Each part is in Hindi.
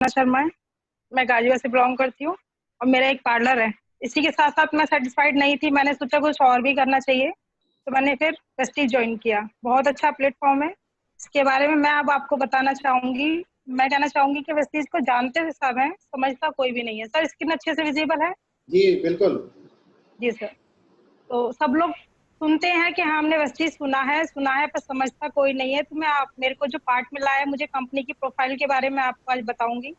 शर्मा है। मैं गाजियाबाद से बिलोंग करती हूँ और मेरा एक पार्लर है। इसी के साथ साथ मैं सेटिस्फाइड नहीं थी, मैंने सोचा कुछ और भी करना चाहिए, तो मैंने फिर वेस्टीज ज्वाइन किया। बहुत अच्छा प्लेटफॉर्म है, इसके बारे में मैं अब आपको बताना चाहूंगी। मैं कहना चाहूंगी कि वेस्टीज को जानते हुए सब है, समझता कोई भी नहीं है। सर स्क्रीन अच्छे से विजिबल है? जी बिल्कुल। जी सर। तो सब लोग सुनते हैं कि हाँ हमने वेस्टीज सुना है पर समझता कोई नहीं है। तो मैं आप मेरे को जो पार्ट मिला है, मुझे कंपनी की प्रोफाइल के बारे में आपको आज बताऊंगी।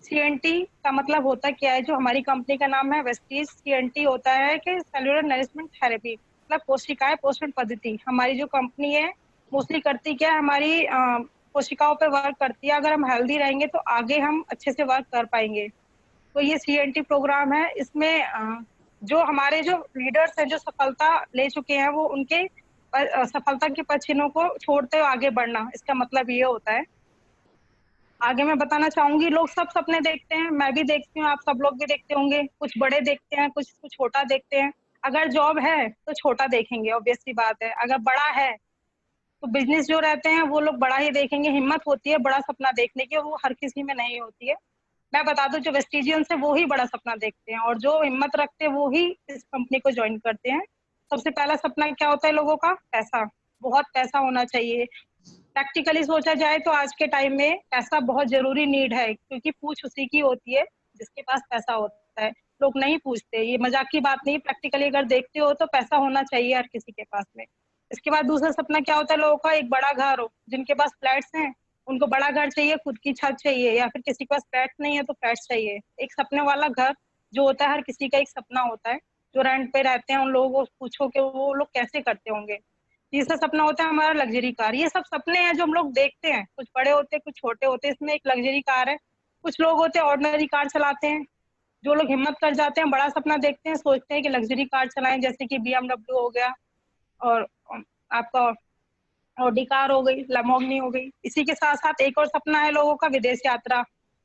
सीएनटी का मतलब होता क्या है? जो हमारी कंपनी का नाम है वेस्टीज, सीएनटी होता है कि सेलुलर नरिशमेंट थेरेपी, मतलब कोशिकाएं पोषण पद्धति। हमारी जो कंपनी है मोस्टली करती क्या है, हमारी कोशिकाओं पे वर्क करती है। अगर हम हेल्दी रहेंगे तो आगे हम अच्छे से वर्क कर पाएंगे। तो ये सीएनटी प्रोग्राम है। इसमें जो हमारे जो लीडर्स हैं, जो सफलता ले चुके हैं, वो उनके सफलता के पछिनों को छोड़ते हुए आगे बढ़ना, इसका मतलब ये होता है। आगे मैं बताना चाहूंगी, लोग सब सपने देखते हैं, मैं भी देखती हूँ, आप सब लोग भी देखते होंगे। कुछ बड़े देखते हैं, कुछ छोटा देखते हैं। अगर जॉब है तो छोटा देखेंगे, ऑब्वियस सी बात है। अगर बड़ा है तो बिजनेस जो रहते हैं वो लोग बड़ा ही देखेंगे। हिम्मत होती है बड़ा सपना देखने की, वो हर किसी में नहीं होती है। मैं बता दूं, जो वेस्टिजियंस है वो ही बड़ा सपना देखते हैं, और जो हिम्मत रखते हैं वो ही इस कंपनी को ज्वाइन करते हैं। सबसे पहला सपना क्या होता है लोगों का? पैसा। बहुत पैसा होना चाहिए। प्रैक्टिकली सोचा जाए तो आज के टाइम में पैसा बहुत जरूरी नीड है, क्योंकि पूछ उसी की होती है जिसके पास पैसा होता है। लोग नहीं पूछते, ये मजाक की बात नहीं। प्रैक्टिकली अगर देखते हो तो पैसा होना चाहिए हर किसी के पास में। इसके बाद दूसरा सपना क्या होता है लोगों का? एक बड़ा घर हो। जिनके पास फ्लैट्स हैं उनको बड़ा घर चाहिए, खुद की छत चाहिए, या फिर किसी के पास फ्लैट नहीं है तो फ्लैट चाहिए। एक सपने वाला घर जो होता है, हर किसी का एक सपना होता है। जो रेंट पे रहते हैं उन लोगों को पूछो कि वो लोग कैसे करते होंगे। तीसरा सपना होता है हमारा लग्जरी कार। ये सब सपने हैं जो हम लोग देखते हैं, कुछ बड़े होते हैं कुछ छोटे होते हैं। इसमें एक लग्जरी कार है। कुछ लोग होते हैं ऑर्डिनरी कार चलाते हैं। जो लोग हिम्मत कर जाते हैं, बड़ा सपना देखते हैं, सोचते हैं कि लग्जरी कार चलाएं, जैसे कि बीएमडब्ल्यू हो गया, और आपका ऑडी कार हो गई, लैम्बोर्गिनी हो गई। इसी के साथ साथ एक और सपना है लोगों का, विदेश यात्रा।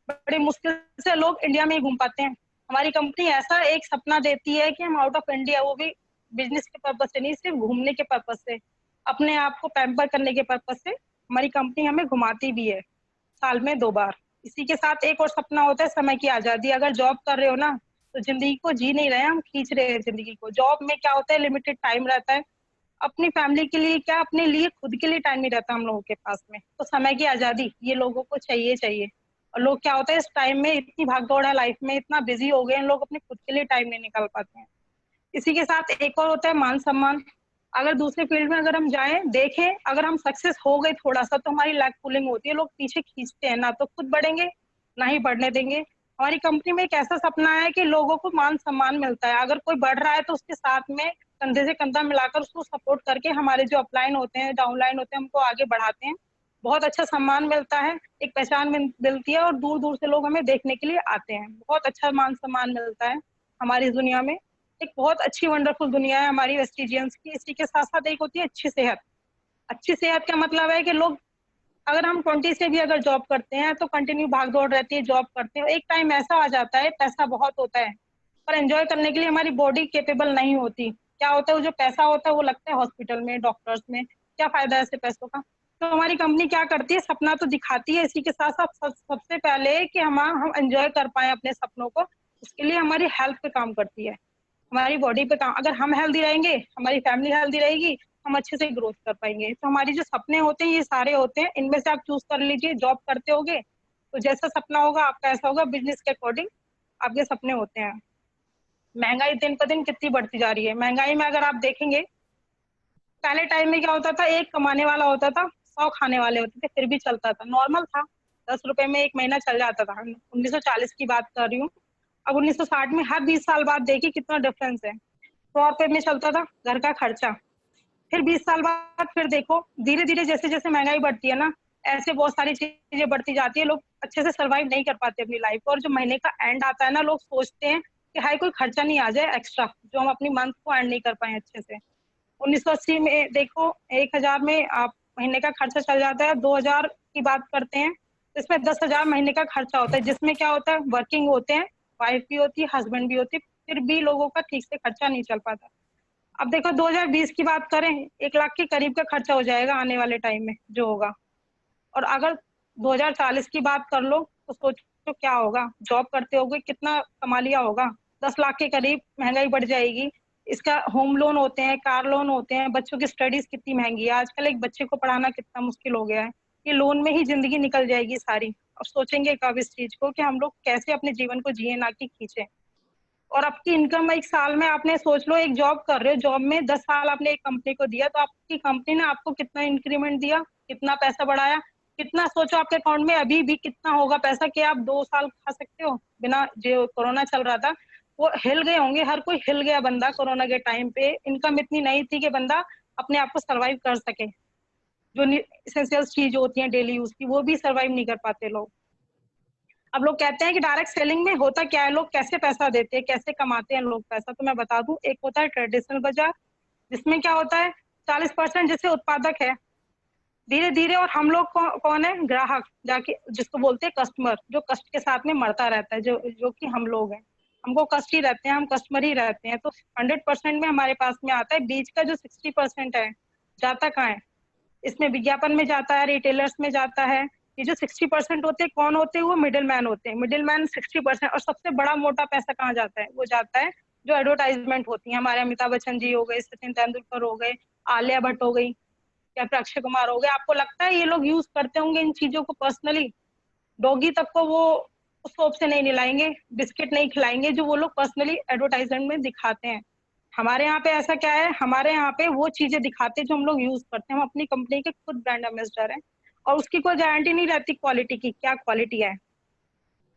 बड़ी मुश्किल से लोग इंडिया में ही घूम पाते हैं। हमारी कंपनी ऐसा एक सपना देती है कि हम आउट ऑफ इंडिया, वो भी बिजनेस के पर्पज से नहीं, सिर्फ घूमने के पर्पज से, अपने आप को पैम्पर करने के पर्पज से हमारी कंपनी हमें घुमाती भी है, साल में 2 बार। इसी के साथ एक और सपना होता है समय की आजादी। अगर जॉब कर रहे हो ना, तो जिंदगी को जी नहीं रहे हैं, हम खींच रहे हैं जिंदगी को। जॉब में क्या होता है, लिमिटेड टाइम रहता है। अपनी फैमिली के लिए क्या, अपने लिए खुद के लिए टाइम नहीं रहता हम लोगों के पास में। तो समय की आजादी ये लोगों को चाहिए चाहिए। और लोग क्या होता है, इस टाइम में इतनी भागदौड़ है लाइफ में, इतना बिजी हो गए हैं लोग, अपने खुद के लिए टाइम नहीं निकाल पाते हैं। इसी के साथ एक और होता है मान सम्मान। अगर दूसरे फील्ड में अगर हम जाएं, देखें, अगर हम सक्सेस हो गए थोड़ा सा, तो हमारी लैग पुलिंग होती है, लोग पीछे खींचते हैं, ना तो खुद बढ़ेंगे ना ही बढ़ने देंगे। हमारी कंपनी में एक ऐसा सपना है कि लोगों को मान सम्मान मिलता है। अगर कोई बढ़ रहा है तो उसके साथ में कंधे से कंधा मिलाकर उसको सपोर्ट करके हमारे जो अपलाइन होते हैं, डाउनलाइन होते हैं, हमको आगे बढ़ाते हैं। बहुत अच्छा सम्मान मिलता है, एक पहचान मिलती है, और दूर दूर से लोग हमें देखने के लिए आते हैं। बहुत अच्छा मान सम्मान मिलता है हमारी इस दुनिया में। एक बहुत अच्छी वंडरफुल दुनिया है हमारी वेस्टिजियंस की। इसी के साथ साथ एक होती है अच्छी सेहत। अच्छी सेहत का मतलब है कि लोग, अगर हम 20 से भी अगर जॉब करते हैं तो कंटिन्यू भाग दौड़ रहती है, जॉब करते हैं, एक टाइम ऐसा आ जाता है, पैसा बहुत होता है पर एंजॉय करने के लिए हमारी बॉडी केपेबल नहीं होती। क्या होता है, वो जो पैसा होता है वो लगता है हॉस्पिटल में, डॉक्टर्स में। क्या फायदा है ऐसे पैसों का? तो हमारी कंपनी क्या करती है, सपना तो दिखाती है, इसी के साथ साथ सबसे पहले कि हम एंजॉय कर पाए अपने सपनों को, उसके लिए हमारी हेल्थ पे काम करती है, हमारी बॉडी पे काम। अगर हम हेल्दी रहेंगे, हमारी फैमिली हेल्दी रहेगी, हम अच्छे से ग्रोथ कर पाएंगे। तो हमारी जो सपने होते हैं ये सारे होते हैं, इनमें से आप चूज कर लीजिए। जॉब करते होगे तो जैसा सपना होगा आपका ऐसा होगा, बिजनेस के अकॉर्डिंग आपके सपने होते हैं। महंगाई दिन पर दिन कितनी बढ़ती जा रही है। महंगाई में अगर आप देखेंगे, पहले टाइम में क्या होता था, एक कमाने वाला होता था, 100 खाने वाले होते थे, फिर भी चलता था, नॉर्मल था। 10 रुपए में एक महीना चल जाता था। 1940 की बात कर रही हूँ। अब 1960 में हर 20 साल बाद देखिए कितना डिफरेंस है। 100 रुपए में चलता था घर का खर्चा। फिर 20 साल बाद फिर देखो, धीरे धीरे जैसे जैसे महंगाई बढ़ती है ना, ऐसे बहुत सारी चीजें बढ़ती जाती है। लोग अच्छे से सर्वाइव नहीं कर पाते अपनी लाइफ को, और जो महीने का एंड आता है ना, लोग सोचते हैं कि हाई कोई खर्चा नहीं आ जाए एक्स्ट्रा, जो हम अपनी मंथ को एंड नहीं कर पाए अच्छे से। 1980 में देखो, 1000 में आप महीने का खर्चा चल जाता है। 2000 की बात करते हैं तो इसमें 10,000 महीने का खर्चा होता है, जिसमें क्या होता है, वर्किंग होते हैं, वाइफ भी होती है, हस्बैंड भी होती है, फिर भी लोगों का ठीक से खर्चा नहीं चल पाता। अब देखो 2020 की बात करें, 1 लाख के करीब का खर्चा हो जाएगा आने वाले टाइम में जो होगा। और अगर 2040 की बात कर लो तो सोचो तो क्या होगा, जॉब करते होगे कितना कमा लिया होगा, 10 लाख के करीब महंगाई बढ़ जाएगी। इसका होम लोन होते हैं, कार लोन होते हैं, बच्चों की स्टडीज कितनी महंगी है आजकल, एक बच्चे को पढ़ाना कितना मुश्किल हो गया है। ये लोन में ही जिंदगी निकल जाएगी सारी। और सोचेंगे कब इस चीज को कि हम लोग कैसे अपने जीवन को जिए, ना कि खींचे। और आपकी इनकम एक साल में, आपने सोच लो एक जॉब कर रहे हो, जॉब में 10 साल आपने एक कंपनी को दिया, तो आपकी कंपनी ने आपको कितना इंक्रीमेंट दिया, कितना पैसा बढ़ाया, कितना, सोचो आपके अकाउंट में अभी भी कितना होगा पैसा कि आप 2 साल खा सकते हो बिना, जो कोरोना चल रहा था वो हिल गए होंगे, हर कोई हिल गया बंदा कोरोना के टाइम पे। इनकम इतनी नहीं थी कि बंदा अपने आप को सर्वाइव कर सके। जो इसेंशियल चीज होती है डेली यूज की, वो भी सर्वाइव नहीं कर पाते लोग। अब लोग कहते हैं कि डायरेक्ट सेलिंग में होता क्या है, लोग कैसे पैसा देते हैं, कैसे कमाते हैं लोग पैसा, तो मैं बता दूं। एक होता है ट्रेडिशनल बाजार, जिसमें क्या होता है 40% जैसे उत्पादक है, धीरे धीरे, और हम लोग कौन है, ग्राहक, जाके जिसको बोलते हैं कस्टमर, जो कष्ट के साथ में मरता रहता है, जो जो कि हम लोग हैं। हमको कष्ट ही रहते हैं, हम कस्टमर ही रहते हैं। तो 100% में हमारे पास में आता है, बीच का जो 60% है जाता कहाँ है, इसमें विज्ञापन में जाता है, रिटेलर्स में जाता है। ये जो 60% होते हैं कौन होते हैं, वो मिडिल मैन होते हैं। Middle man 60%। और सबसे बड़ा मोटा पैसा कहाँ जाता है, वो जाता है जो एडवर्टाइजमेंट होती है, हमारे अमिताभ बच्चन जी हो गए, सचिन तेंदुलकर हो गए, आलिया भट्ट हो गई, या फिर अक्षय कुमार हो गए। आपको लगता है ये लोग यूज करते होंगे इन चीजों को पर्सनली? डॉगी तक को वो सोप से नहीं नहलाएंगे, बिस्किट नहीं खिलाएंगे, जो वो लोग पर्सनली एडवर्टाइजमेंट में दिखाते हैं। हमारे यहाँ पे ऐसा क्या है, हमारे यहाँ पे वो चीजें दिखाते हैं जो हम लोग यूज करते हैं। हम अपनी कंपनी के खुद ब्रांड एम्बेसडर हैं, और उसकी कोई गारंटी नहीं रहती क्वालिटी की, क्या क्वालिटी है।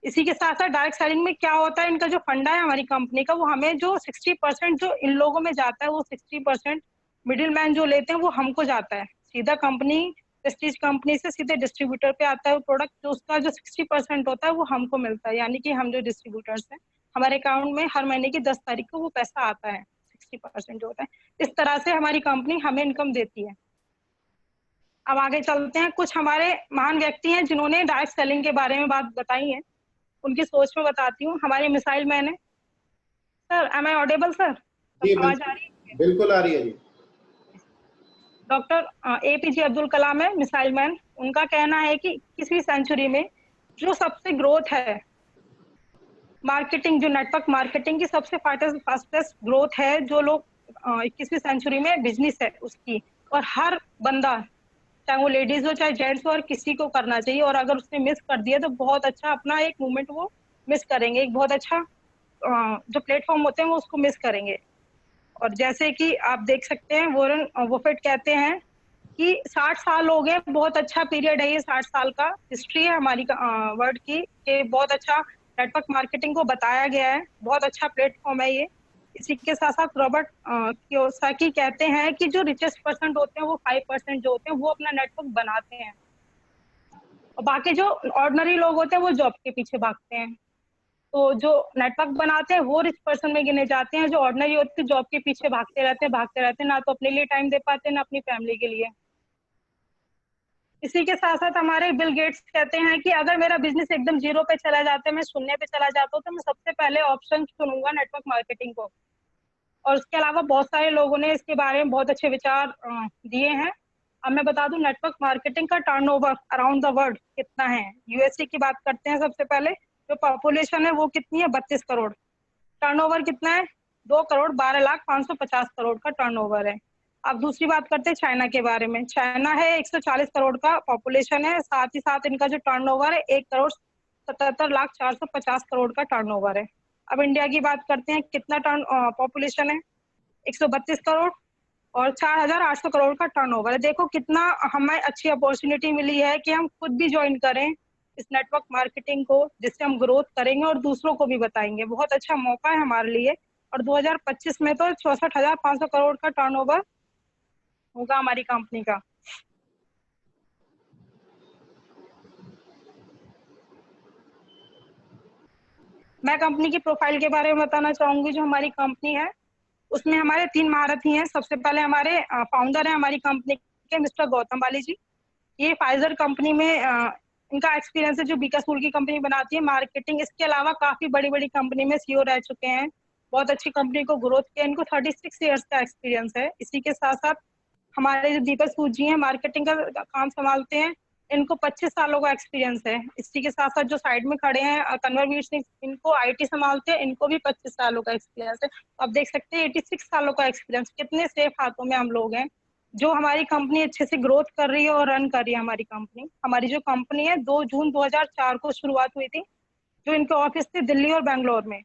इसी के साथ साथ डायरेक्ट सेलिंग में क्या होता है, इनका जो फंडा है हमारी कंपनी का, वो हमें जो 60% जो इन लोगों में जाता है, वो 60% मिडिल मैन जो लेते हैं वो हमको जाता है सीधा। कंपनी, प्रेस्टीज कंपनी से सीधे डिस्ट्रीब्यूटर पे आता है प्रोडक्ट, जो उसका जो 60% होता है वो हमको मिलता है। यानी कि हम जो डिस्ट्रीब्यूटर्स हैं, हमारे अकाउंट में हर महीने की 10 तारीख को वो पैसा आता है, 60% जो होता है। इस तरह से हमारी कंपनी हमें इनकम देती है। अब आगे चलते हैं, कुछ हमारे महान व्यक्ति हैं जिन्होंने डायरेक्ट सेलिंग के बारे में बात बताई है, उनकी सोच में बताती हूँ। हमारे मिसाइल मैन है, sir M I audible sir, जी आवाज आ रही है? बिल्कुल आ रही है जी। डॉक्टर APJ अब्दुल कलाम है, मिसाइल मैन। उनका कहना है कि 21वीं सेंचुरी में जो सबसे ग्रोथ है मार्केटिंग, जो नेटवर्क मार्केटिंग की सबसे फास्टेस्ट ग्रोथ है, जो लोग 21वीं सेंचुरी में बिजनेस है उसकी, और हर बंदा, चाहे वो लेडीज हो चाहे जेंट्स हो, और किसी को करना चाहिए। और अगर उसने मिस कर दिया तो बहुत अच्छा अपना एक मूवमेंट वो मिस करेंगे, एक बहुत अच्छा जो प्लेटफॉर्म होते हैं वो उसको मिस करेंगे। और जैसे कि आप देख सकते हैं, वॉरेन बफेट कहते हैं कि 60 साल हो गए, बहुत अच्छा पीरियड है ये, 60 साल का हिस्ट्री है हमारी वर्ल्ड की, कि बहुत अच्छा नेटवर्क मार्केटिंग को बताया गया है, बहुत अच्छा प्लेटफॉर्म है ये। इसी के साथ साथ रॉबर्ट कियोसाकी कहते हैं कि जो रिचेस्ट परसेंट होते हैं, वो 5% जो होते हैं वो अपना नेटवर्क बनाते हैं, और बाकी जो ऑर्डिनरी लोग होते हैं वो जॉब के पीछे भागते हैं। तो जो नेटवर्क बनाते हैं वो रिच पर्सन में गिने जाते हैं, जो ऑर्डिनरी होते हैं जॉब के पीछे भागते रहते हैं, ना तो अपने लिए टाइम दे पाते हैं, ना अपनी फैमिली के लिए। इसी के साथ साथ हमारे बिल गेट्स कहते हैं कि अगर मेरा बिजनेस एकदम जीरो पे चला जाता है, मैं शून्य पे चला जाता हूँ, तो मैं सबसे पहले ऑप्शन चुनूंगा नेटवर्क मार्केटिंग को। और उसके अलावा बहुत सारे लोगों ने इसके बारे में बहुत अच्छे विचार दिए हैं। अब मैं बता दूं, नेटवर्क मार्केटिंग का टर्नओवर अराउंड द वर्ल्ड कितना है। यूएसए की बात करते हैं सबसे पहले, जो पॉपुलेशन है वो कितनी है, 32 करोड़। टर्नओवर कितना है, 2,12,05,50 करोड़ का टर्नओवर है। अब दूसरी बात करते हैं चाइना के बारे में। चाइना है 140 करोड़ का पॉपुलेशन है, साथ ही साथ इनका जो टर्नओवर है 1,77,04,50 करोड़ का टर्नओवर है। अब इंडिया की बात करते हैं, कितना टर्न पॉपुलेशन है, 132 करोड़, और 4,800 करोड़ का टर्नओवर है। देखो कितना हमें अच्छी अपॉर्चुनिटी मिली है कि हम खुद भी ज्वाइन करें इस नेटवर्क मार्केटिंग को, जिससे हम ग्रोथ करेंगे और दूसरों को भी बताएंगे। बहुत अच्छा मौका है हमारे लिए। और 2025 में तो 64,500 करोड़ का टर्नओवर होगा हमारी कंपनी का। मैं कंपनी की प्रोफाइल के बारे में बताना चाहूंगी। जो हमारी कंपनी है उसमें हमारे 3 महारथी हैं। सबसे पहले हमारे फाउंडर है हमारी कंपनी के, मिस्टर गौतम बाली जी। ये फाइजर कंपनी में इनका एक्सपीरियंस है, जो बीका स्कूल की कंपनी बनाती है मार्केटिंग। इसके अलावा काफी बड़ी बड़ी कंपनी में सीईओ रह चुके हैं, बहुत अच्छी कंपनी को ग्रोथ किया। इनको 36 ईयर्स का एक्सपीरियंस है। इसी के साथ साथ हमारे जो दीपक सूद जी हैं, मार्केटिंग का काम संभालते हैं। इनको 25 सालों का एक्सपीरियंस है। इसी के साथ साथ जो साइड में खड़े हैं तनवीर सिंह, इनको आईटी संभालते हैं, इनको भी 25 सालों का एक्सपीरियंस है। तो आप देख सकते हैं 86 सालों का एक्सपीरियंस, कितने सेफ हाथों में हम लोग हैं। जो हमारी कंपनी अच्छे से ग्रोथ कर रही है और रन कर रही है हमारी कंपनी। हमारी जो कंपनी है 2 जून 2004 को शुरुआत हुई थी, जो इनके ऑफिस थे दिल्ली और बैंगलोर में।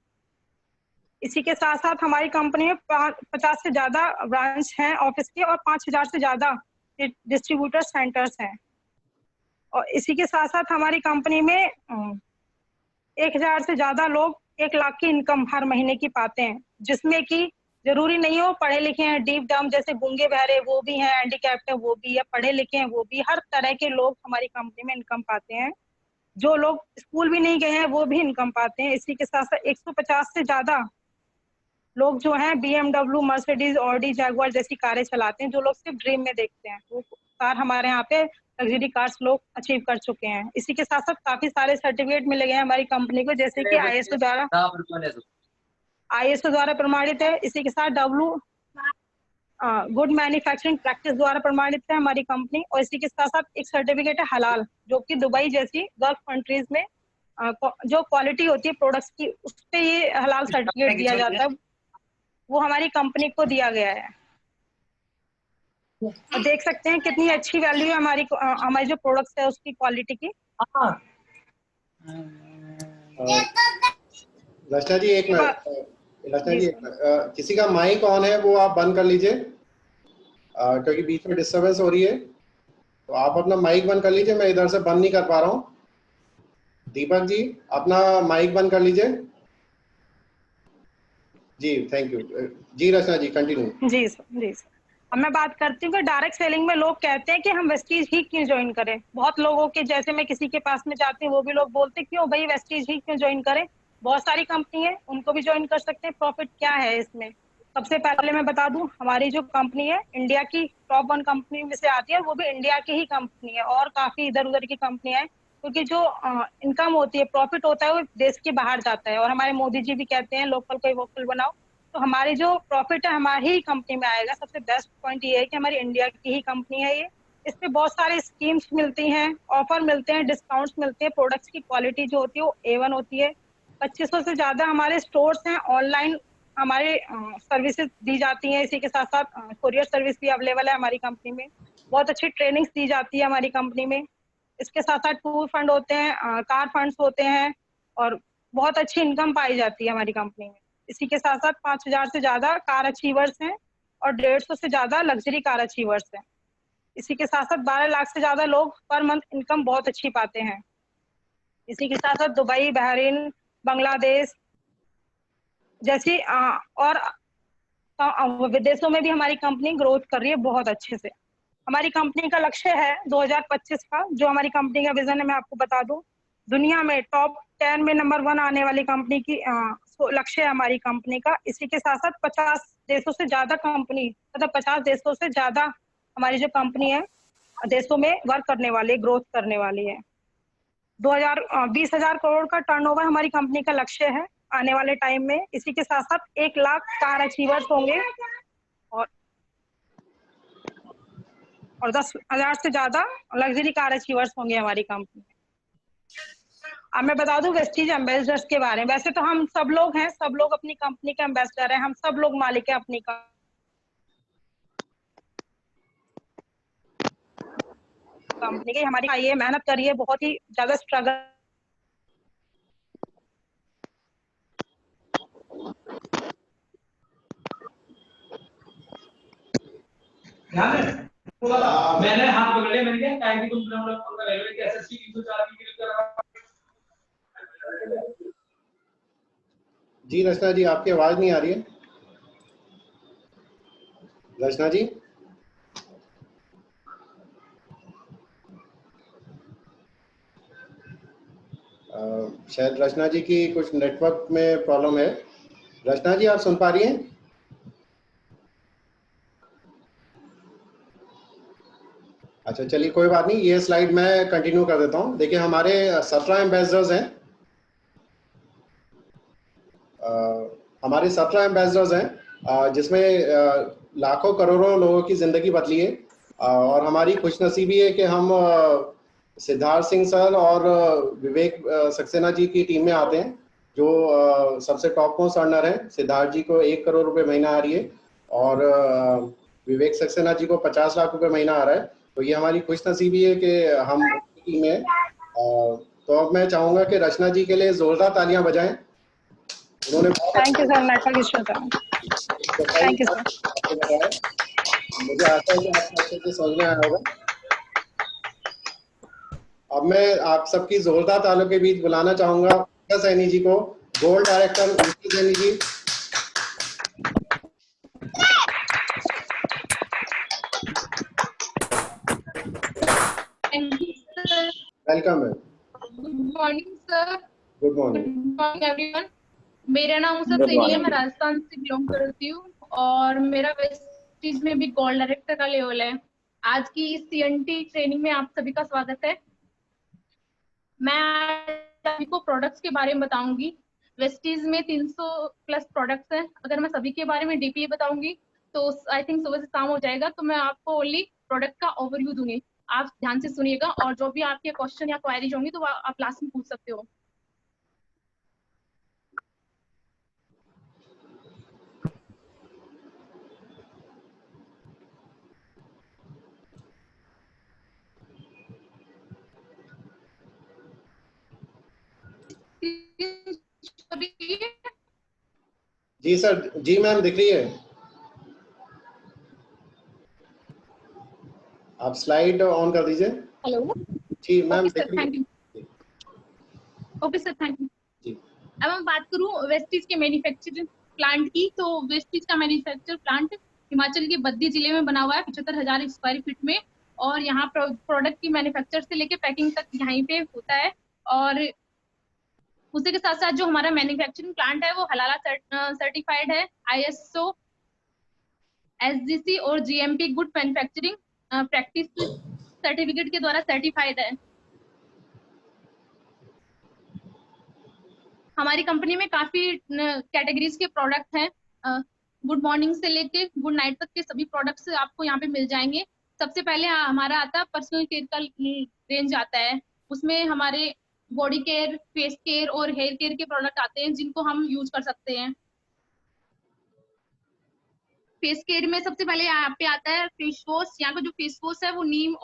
इसी के साथ साथ हमारी कंपनी में 50 से ज्यादा ब्रांच हैं ऑफिस के, और 5000 से ज्यादा डिस्ट्रीब्यूटर सेंटर्स हैं। और इसी के साथ साथ हमारी कंपनी में 1000 से ज्यादा लोग 1 लाख की इनकम हर महीने की पाते हैं, जिसमें कि जरूरी नहीं हो पढ़े लिखे हैं, डीप डम जैसे गूंगे बहरे वो भी हैं, हैंडीकैप्ड है वो भी, या पढ़े लिखे हैं वो भी, हर तरह के लोग हमारी कंपनी में इनकम पाते हैं। जो लोग स्कूल भी नहीं गए हैं वो भी इनकम पाते हैं। इसी के साथ साथ 150 से ज्यादा लोग जो हैं BMW, मर्सिडीज, ऑडी, जैगुआर जैसी कारें चलाते हैं, जो लोग सिर्फ ड्रीम में देखते हैं, वो कार हमारे यहाँ पे लग्जरी कार्स लोग अचीव कर चुके हैं। इसी के साथ साथ काफी सारे सर्टिफिकेट मिले गए हैं हमारी कंपनी को, जैसे कि ISO द्वारा प्रमाणित है। इसी के साथ गुड मैन्युफैक्चरिंग प्रैक्टिस द्वारा प्रमाणित है हमारी कंपनी। और इसी के साथ साथ एक सर्टिफिकेट है हलाल, जो कि दुबई जैसी गल्फ कंट्रीज में जो क्वालिटी होती है प्रोडक्ट्स की, उस पे ये हलाल सर्टिफिकेट दिया जाता है, वो हमारी कंपनी को दिया गया है। और देख सकते हैं कितनी अच्छी वैल्यू है हमारी जो प्रोडक्ट्स है उसकी क्वालिटी की। रचना जी एक मिनट, किसी का माइक ऑन है वो आप बंद कर लीजिए, क्योंकि बीच में डिस्टरबेंस हो रही है। तो आप अपना माइक बंद कर लीजिए, मैं इधर से बंद नहीं कर पा रहा हूँ। दीपक जी अपना माइक बंद कर लीजिए जी, थैंक यू जी। रचना जी कंटिन्यू। जी सर। अब मैं बात करती हूँ कि डायरेक्ट सेलिंग में लोग कहते हैं कि हम वेस्टीज ही क्यों ज्वाइन करें। बहुत लोगों के, जैसे मैं किसी के पास में जाती हूँ वो भी लोग बोलते हैं क्यों भाई वेस्टीज ही क्यों ज्वाइन करें, बहुत सारी कंपनी है उनको भी ज्वाइन कर सकते हैं, प्रॉफिट क्या है इसमें। सबसे पहले मैं बता दूं, हमारी जो कंपनी है इंडिया की टॉप 1 कंपनी में से आती है, वो भी इंडिया की ही कंपनी है, और काफी इधर उधर की कंपनी है, क्योंकि जो इनकम होती है, प्रॉफिट होता है, वो देश के बाहर जाता है। और हमारे मोदी जी भी कहते हैं लोकल को वोकल बनाओ, तो हमारी जो प्रॉफिट है हमारी ही कंपनी में आएगा। सबसे बेस्ट पॉइंट ये है कि हमारी इंडिया की ही कंपनी है ये। इस पे बहुत सारे स्कीम्स मिलती हैं, ऑफर मिलते हैं, डिस्काउंट्स मिलते हैं, प्रोडक्ट्स की क्वालिटी जो होती है वो A1 होती है। 2500 से ज्यादा हमारे स्टोर्स हैं, ऑनलाइन हमारे सर्विसेज दी जाती हैं। इसी के साथ साथ कोरियर सर्विस भी अवेलेबल है हमारी कंपनी में। बहुत अच्छी ट्रेनिंग्स दी जाती है हमारी कंपनी में। इसके साथ साथ टूर फंड होते हैं, कार फंड्स होते हैं, और बहुत अच्छी इनकम पाई जाती है हमारी कंपनी में। इसी के साथ साथ 5000 से ज्यादा कार अचीवर्स हैं, और 150 से ज्यादा लग्जरी कार अचीवर्स हैं। इसी के साथ साथ 12 लाख से ज्यादा लोग पर मंथ इनकम बहुत अच्छी पाते हैं। इसी के साथ साथ दुबई, बहरीन, बांग्लादेश जैसी और विदेशों में भी हमारी कंपनी ग्रोथ कर रही है बहुत अच्छे से। हमारी कंपनी का लक्ष्य है 2025 का, जो हमारी कंपनी का विजन है मैं आपको बता दूं, दुनिया में टॉप 10 में नंबर 1 आने वाली कंपनी की लक्ष्य है हमारी कंपनी का। इसी के साथ साथ 50 देशों से ज्यादा कंपनी, मतलब 50 देशों से ज्यादा हमारी जो कंपनी है देशों में वर्क करने वाली, ग्रोथ करने वाली है। 20,000 करोड़ का टर्नओवर हमारी कंपनी का लक्ष्य है आने वाले टाइम में। इसी के साथ साथ 1 लाख कार अचीवर्स होंगे, और 10,000 से ज्यादा लग्जरी कार अचीवर्स होंगे हमारी कंपनी में। अब मैं बता दूं वेस्टीज एम्बेसडर्स के बारे में। वैसे तो हम सब लोग हैं, सब लोग अपनी कंपनी के एम्बेसडर हैं, हम सब लोग मालिक हैं अपनी कंपनी की। हमारी ये मेहनत करिए, बहुत ही ज्यादा स्ट्रगल मैंने हाथ पकड़ लिया, मैंने कहा टाइम की तुम पंगा ले लो कि एसएससी 304 की क्लिक करा। जी रचना जी आपकी आवाज नहीं आ रही है। रचना जी शायद रचना जी की कुछ नेटवर्क में प्रॉब्लम है। रचना जी आप सुन पा रही हैं? अच्छा चलिए कोई बात नहीं, ये स्लाइड मैं कंटिन्यू कर देता हूं। देखिए हमारे 17 एम्बेसडर्स हैं, हमारे 17 एम्बेसडर्स हैं, जिसमें लाखों करोड़ों लोगों की जिंदगी बदली है। और हमारी खुशनसीबी है कि हम सिद्धार्थ सिंह सर और विवेक सक्सेना जी की टीम में आते हैं, जो सबसे टॉप मोस्ट अर्नर हैं। सिद्धार्थ जी को 1 करोड़ रुपए महीना आ रही है और विवेक सक्सेना जी को 50 लाख रुपए महीना आ रहा है। तो ये हमारी खुशनसीबी है कि हम टीम में। तो अब मैं चाहूंगा कि रचना जी के लिए जोरदार तालियां बजाएं। उन्होंने thank you sir, network issue था। Thank you sir. मुझे आशा है कि आपको अच्छे से समझ में आया होगा। अब मैं आप सबकी जोरदार तालियों के बीच बुलाना चाहूंगा उषा सैनी जी को, gold director Usha Saini ji. Welcome है। Good morning sir. Good morning. Good morning everyone. मेरा नाम उषा सैनी है, मैं राजस्थान से बिलोंग करती हूँ और मेरा वेस्टीज में भी गोल्ड डायरेक्टर का लेवल है। आज की इस सीएनटी ट्रेनिंग में आप सभी का स्वागत है। मैं आज सभी को प्रोडक्ट्स के बारे में बताऊंगी। वेस्टीज में 300 प्लस प्रोडक्ट्स हैं। अगर मैं सभी के बारे में डीपली बताऊंगी तो आई थिंक सुबह से शाम हो जाएगा, तो मैं आपको ओनली प्रोडक्ट का ओवरव्यू दूंगी। आप ध्यान से सुनिएगा और जो भी आपके क्वेश्चन या क्वेरीज होंगी तो आप लास्ट में पूछ सकते हो। जी सर, जी मैम दिख रही है। आप स्लाइड ऑन कर दीजिए। हेलो जी मैम ओके दिख सर, रही थैंक है। You. Okay sir, thank you. जी अब मैं बात करूं वेस्टीज के मैन्युफैक्चरिंग प्लांट की, तो वेस्टीज का मैन्युफैक्चर प्लांट हिमाचल के बद्दी जिले में बना हुआ है 75,000 स्क्वायर फीट में। और यहाँ प्रोडक्ट की मैन्युफैक्चर से लेके पैकिंग तक यहीं पे होता है। और उसी के साथ साथ जो हमारा मैन्युफैक्चरिंग प्लांट है वो हलाला सर्टिफाइड है, आईएसओ, एसजीसी और GMP good manufacturing practice certificate के द्वारा सर्टिफाइड है। हमारी कंपनी में काफी कैटेगरीज के प्रोडक्ट हैं। गुड मॉर्निंग से लेके गुड नाइट तक के सभी प्रोडक्ट्स आपको यहाँ पे मिल जाएंगे। सबसे पहले हमारा आता है पर्सनल केयर का रेंज आता है। उसमें हमारे बॉडी केयर, फेस केयर और हेयर केयर के प्रोडक्ट आते हैं जिनको हम यूज कर सकते हैं। फेस केयर में सबसे पहले यहाँ पे आता है फेस वॉश। यहाँ का जो फेस वॉश है वो नीम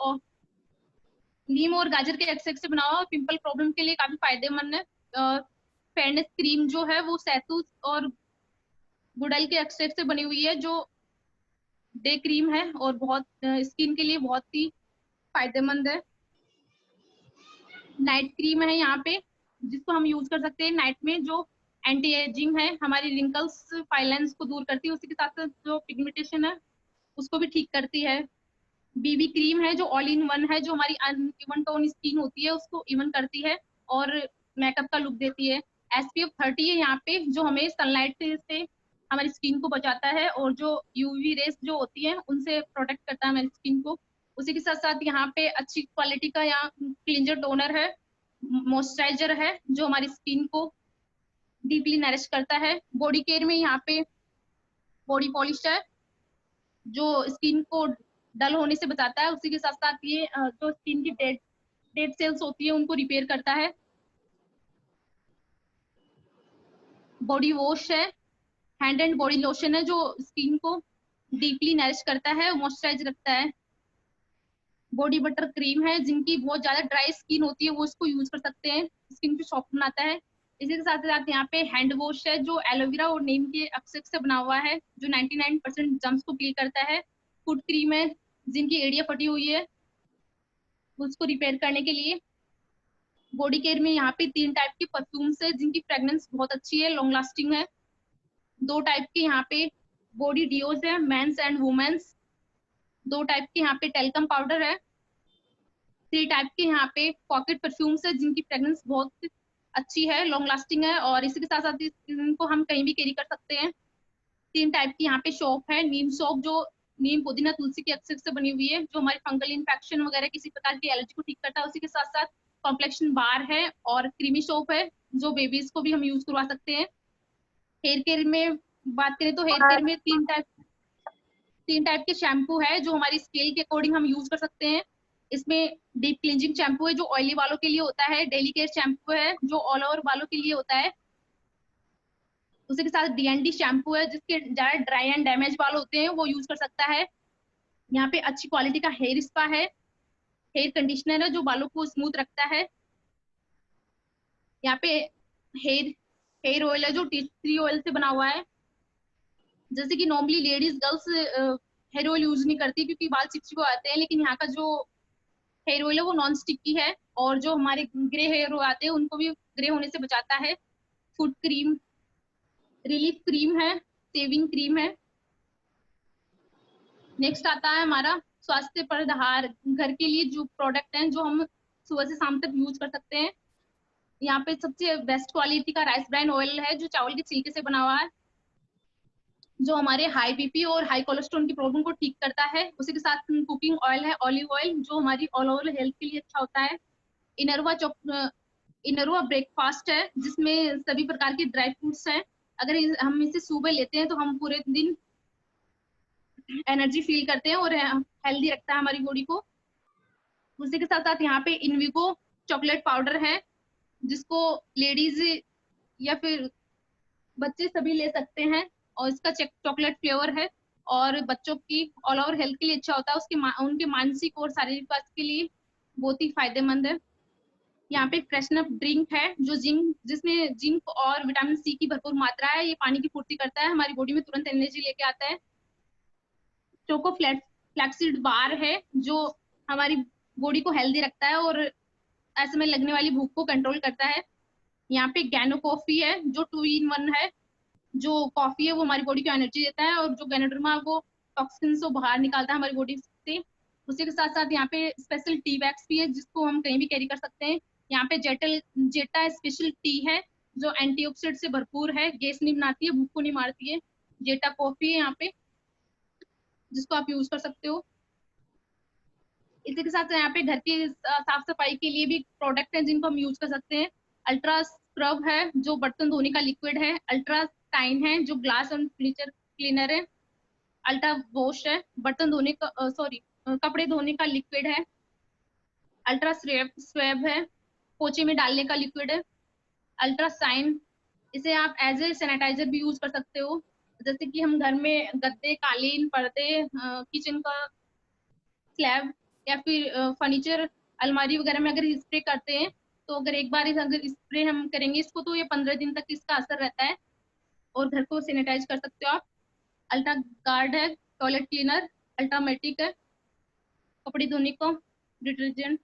और गाजर के एक्सट्रैक्ट से बना हुआ, पिंपल प्रॉब्लम के लिए काफी फायदेमंद है। फेयरनेस क्रीम जो है वो सैतूत और गुड़हल के एक्सट्रैक्ट से बनी हुई है, जो डे क्रीम है और बहुत स्किन के लिए बहुत ही फायदेमंद है। नाइट क्रीम है यहाँ पे जिसको हम यूज कर सकते हैं नाइट में, जो एंटी एजिंग है, हमारी रिंकल्स फाइन लाइंस को दूर करती है। उसी के साथ साथ जो पिगमेंटेशन है उसको भी ठीक करती है। बीबी क्रीम है जो ऑल इन वन है, जो हमारी अनइवन टोन स्किन होती है उसको इवन करती है और मेकअप का लुक देती है। SPF 30 है यहाँ पे, जो हमें सनलाइट से हमारी स्किन को बचाता है और जो यूवी रेस जो होती है उनसे प्रोटेक्ट करता है हमारी स्किन को। उसी के साथ साथ यहाँ पे अच्छी क्वालिटी का यहाँ क्लींजर टोनर है, मॉइस्चराइजर है जो हमारी स्किन को डीपली नरिश करता है। बॉडी केयर में यहाँ पे बॉडी पॉलिश है जो स्किन को डल होने से बचाता है। उसी के साथ साथ ये जो स्किन की डेड सेल्स होती है उनको रिपेयर करता है। बॉडी वॉश है, हैंड एंड बॉडी लोशन है जो स्किन को डीपली नरिश करता है, मॉइस्चराइज रखता है। बॉडी बटर क्रीम है, जिनकी बहुत ज्यादा ड्राई स्किन होती है वो इसको यूज कर सकते हैं, स्किन को सॉफ्ट बनाता है। इसी के साथ साथ यहाँ पे हैंड वॉश है जो एलोवेरा और नीम के एक्सट्रैक्ट से बना हुआ है, जो 99% जम्स को किल करता है। फुट क्रीम है, जिनकी एड़ियां फटी हुई है उसको रिपेयर करने के लिए। बॉडी केयर में यहाँ पे 3 टाइप के परफ्यूम्स है जिनकी फ्रेग्रेंस बहुत अच्छी है, लॉन्ग लास्टिंग है। 2 टाइप के यहाँ पे बॉडी डिओज है, मेंस एंड वुमेन्स। 2 टाइप के यहाँ पे टेल्कम पाउडर है। 3 टाइप के यहाँ पे पॉकेट परफ्यूम्स है जिनकी फ्रेग्रेंस बहुत अच्छी है, लॉन्ग लास्टिंग है और इसी के साथ साथ इनको हम कहीं भी कैरी कर सकते हैं। 3 टाइप की यहाँ पे शॉप है, नीम शॉप जो नीम पुदीना तुलसी के एक्सट्रैक्ट से बनी हुई है, जो हमारी फंगल इन्फेक्शन वगैरह किसी प्रकार की एलर्जी को ठीक करता है। उसी के साथ साथ कॉम्प्लेक्शन बार है और क्रीमी शॉप है जो बेबीज को भी हम यूज करवा सकते हैं। हेयर केयर में बात करें तो हेयर केयर में 3 टाइप के शैम्पू है जो हमारी स्केल के अकॉर्डिंग हम यूज कर सकते हैं। इसमें डीप क्लींजिंग शैम्पू है जो ऑयली बालों के लिए होता है, डेली केयर शैम्पू है जो ऑल ओवर बालों के लिए होता है, उसी के साथ D&D शैम्पू है जिसके ज्यादा ड्राई एंड डैमेज बाल होते हैं वो यूज कर सकता है। यहाँ पे अच्छी क्वालिटी का हेयर स्पा है, हेयर कंडीशनर है जो बालों को स्मूथ रखता है। यहाँ पे हेयर ऑयल है जो टी ट्री ऑयल से बना हुआ है। जैसे कि normally ladies girls hair oil use नहीं करती क्योंकि बाल चिपचिपे आते हैं, लेकिन यहाँ का जो हेयर ऑयल है वो नॉन स्टिकी है और जो हमारे ग्रे हेयर आते हैं उनको भी ग्रे होने से बचाता है। फुट क्रीम, रिलीफ क्रीम है, सेविंग क्रीम है। नेक्स्ट आता है हमारा स्वास्थ्य प्रधार, घर के लिए जो प्रोडक्ट हैं जो हम सुबह से शाम तक यूज कर सकते हैं। यहाँ पे सबसे बेस्ट क्वालिटी का राइस ब्राइन ऑयल है जो चावल के छिलके से बना हुआ है, जो हमारे हाई बीपी और हाई कोलेस्ट्रॉल की प्रॉब्लम को ठीक करता है। उसी के साथ कुकिंग ऑयल है ऑलिव ऑयल जो हमारी ऑल ओवर हेल्थ के लिए अच्छा होता है। इनरवा ब्रेकफास्ट है जिसमें सभी प्रकार के ड्राई फ्रूट्स हैं। अगर हम इसे सुबह लेते हैं तो हम पूरे दिन एनर्जी फील करते हैं और हेल्दी रखता है हमारी बॉडी को। उसी के साथ साथ यहाँ पे इनविगो चॉकलेट पाउडर है जिसको लेडीज या फिर बच्चे सभी ले सकते हैं और इसका चॉकलेट फ्लेवर है और बच्चों की ऑल ओवर हेल्थ के लिए अच्छा होता है, उनके मानसिक और शारीरिक स्वास्थ्य के लिए बहुत ही फायदेमंद है। यहाँ पे फ्रेशन अप ड्रिंक है जो जिसमें जिंक और विटामिन सी की भरपूर मात्रा है। ये पानी की पूर्ति करता है, हमारी बॉडी में तुरंत एनर्जी लेके आता है। चोको फ्लैक्सीड बार है जो हमारी बॉडी को हेल्दी रखता है और ऐसे में लगने वाली भूख को कंट्रोल करता है। यहाँ पे गैनो कॉफी है जो 2 in 1 है। जो कॉफी है वो हमारी बॉडी को एनर्जी देता है और जो गैनोडर्मा वो टॉक्सिन्स को बाहर निकालता है हमारी बॉडी से। उसी के साथ साथ यहाँ पे स्पेशल टी बैग्स भी है जिसको हम कहीं भी कैरी कर सकते हैं। यहाँ पे जेटा स्पेशल टी है जो एंटीऑक्सीडेंट से भरपूर है, गैस नहीं बनाती है, भूख को नहीं मारती है। जेटा कॉफी है यहाँ पे जिसको आप यूज कर सकते हो। इसी के साथ यहाँ पे घर की साफ सफाई के लिए भी प्रोडक्ट हैं जिनको हम यूज कर सकते हैं। अल्ट्रा स्क्रब है जो बर्तन धोने का लिक्विड है। अल्ट्रा टाइन है जो ग्लास एंड फर्नीचर क्लीनर है। अल्ट्रा वॉश है बर्तन धोने का कपड़े धोने का लिक्विड है। अल्ट्रा स्वैब है पोछे में डालने का लिक्विड है। अल्ट्रा साइन, इसे आप एज ए सैनिटाइजर भी यूज कर सकते हो। जैसे कि हम घर में गद्दे, कालीन, पर्दे, किचन का स्लैब या फिर फर्नीचर, अलमारी वगैरह में अगर स्प्रे करते हैं तो अगर एक बार अगर स्प्रे हम करेंगे इसको तो ये 15 दिन तक इसका असर रहता है और घर को सैनिटाइज कर सकते हो आप। अल्ट्रा गार्ड है टॉयलेट क्लीनर। अल्ट्रामेटिक है कपड़े धोने का डिटर्जेंट।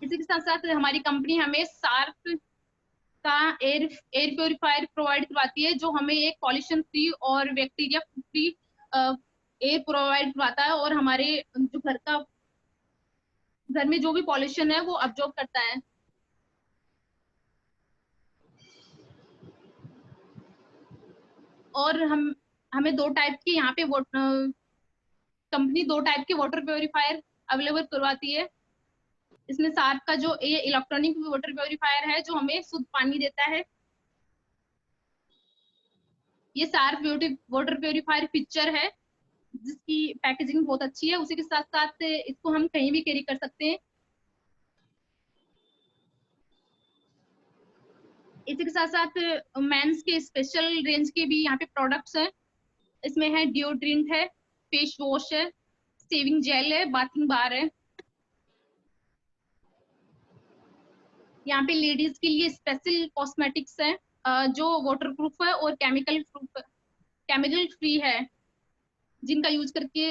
इसी के साथ साथ हमारी कंपनी हमें शार्प का एयर प्योरीफायर प्रोवाइड करवाती है जो हमें एक पॉल्यूशन फ्री और बैक्टीरिया फ्री एयर प्रोवाइड करवाता है और हमारे जो घर में जो भी पॉल्यूशन है वो अब्जॉर्ब करता है। और हमें 2 टाइप के यहाँ पे कंपनी 2 टाइप के वाटर प्योरीफायर अवेलेबल करवाती है। इसमें शार्प का जो ये इलेक्ट्रॉनिक वाटर प्योरीफायर है जो हमें शुद्ध पानी देता है। ये शार्प वाटर प्योरीफायर पिक्चर है जिसकी पैकेजिंग बहुत अच्छी है। उसी के साथ साथ इसको हम कहीं भी कैरी कर सकते हैं। इसी के साथ साथ मेंस के स्पेशल रेंज के भी यहाँ पे प्रोडक्ट्स हैं। इसमें है डिओड्रेंट है, फेस वॉश है, सेविंग जेल है, बाथिंग बार है। यहाँ पे लेडीज के लिए स्पेशल कॉस्मेटिक्स है जो वाटरप्रूफ है और केमिकल फ्री है जिनका यूज करके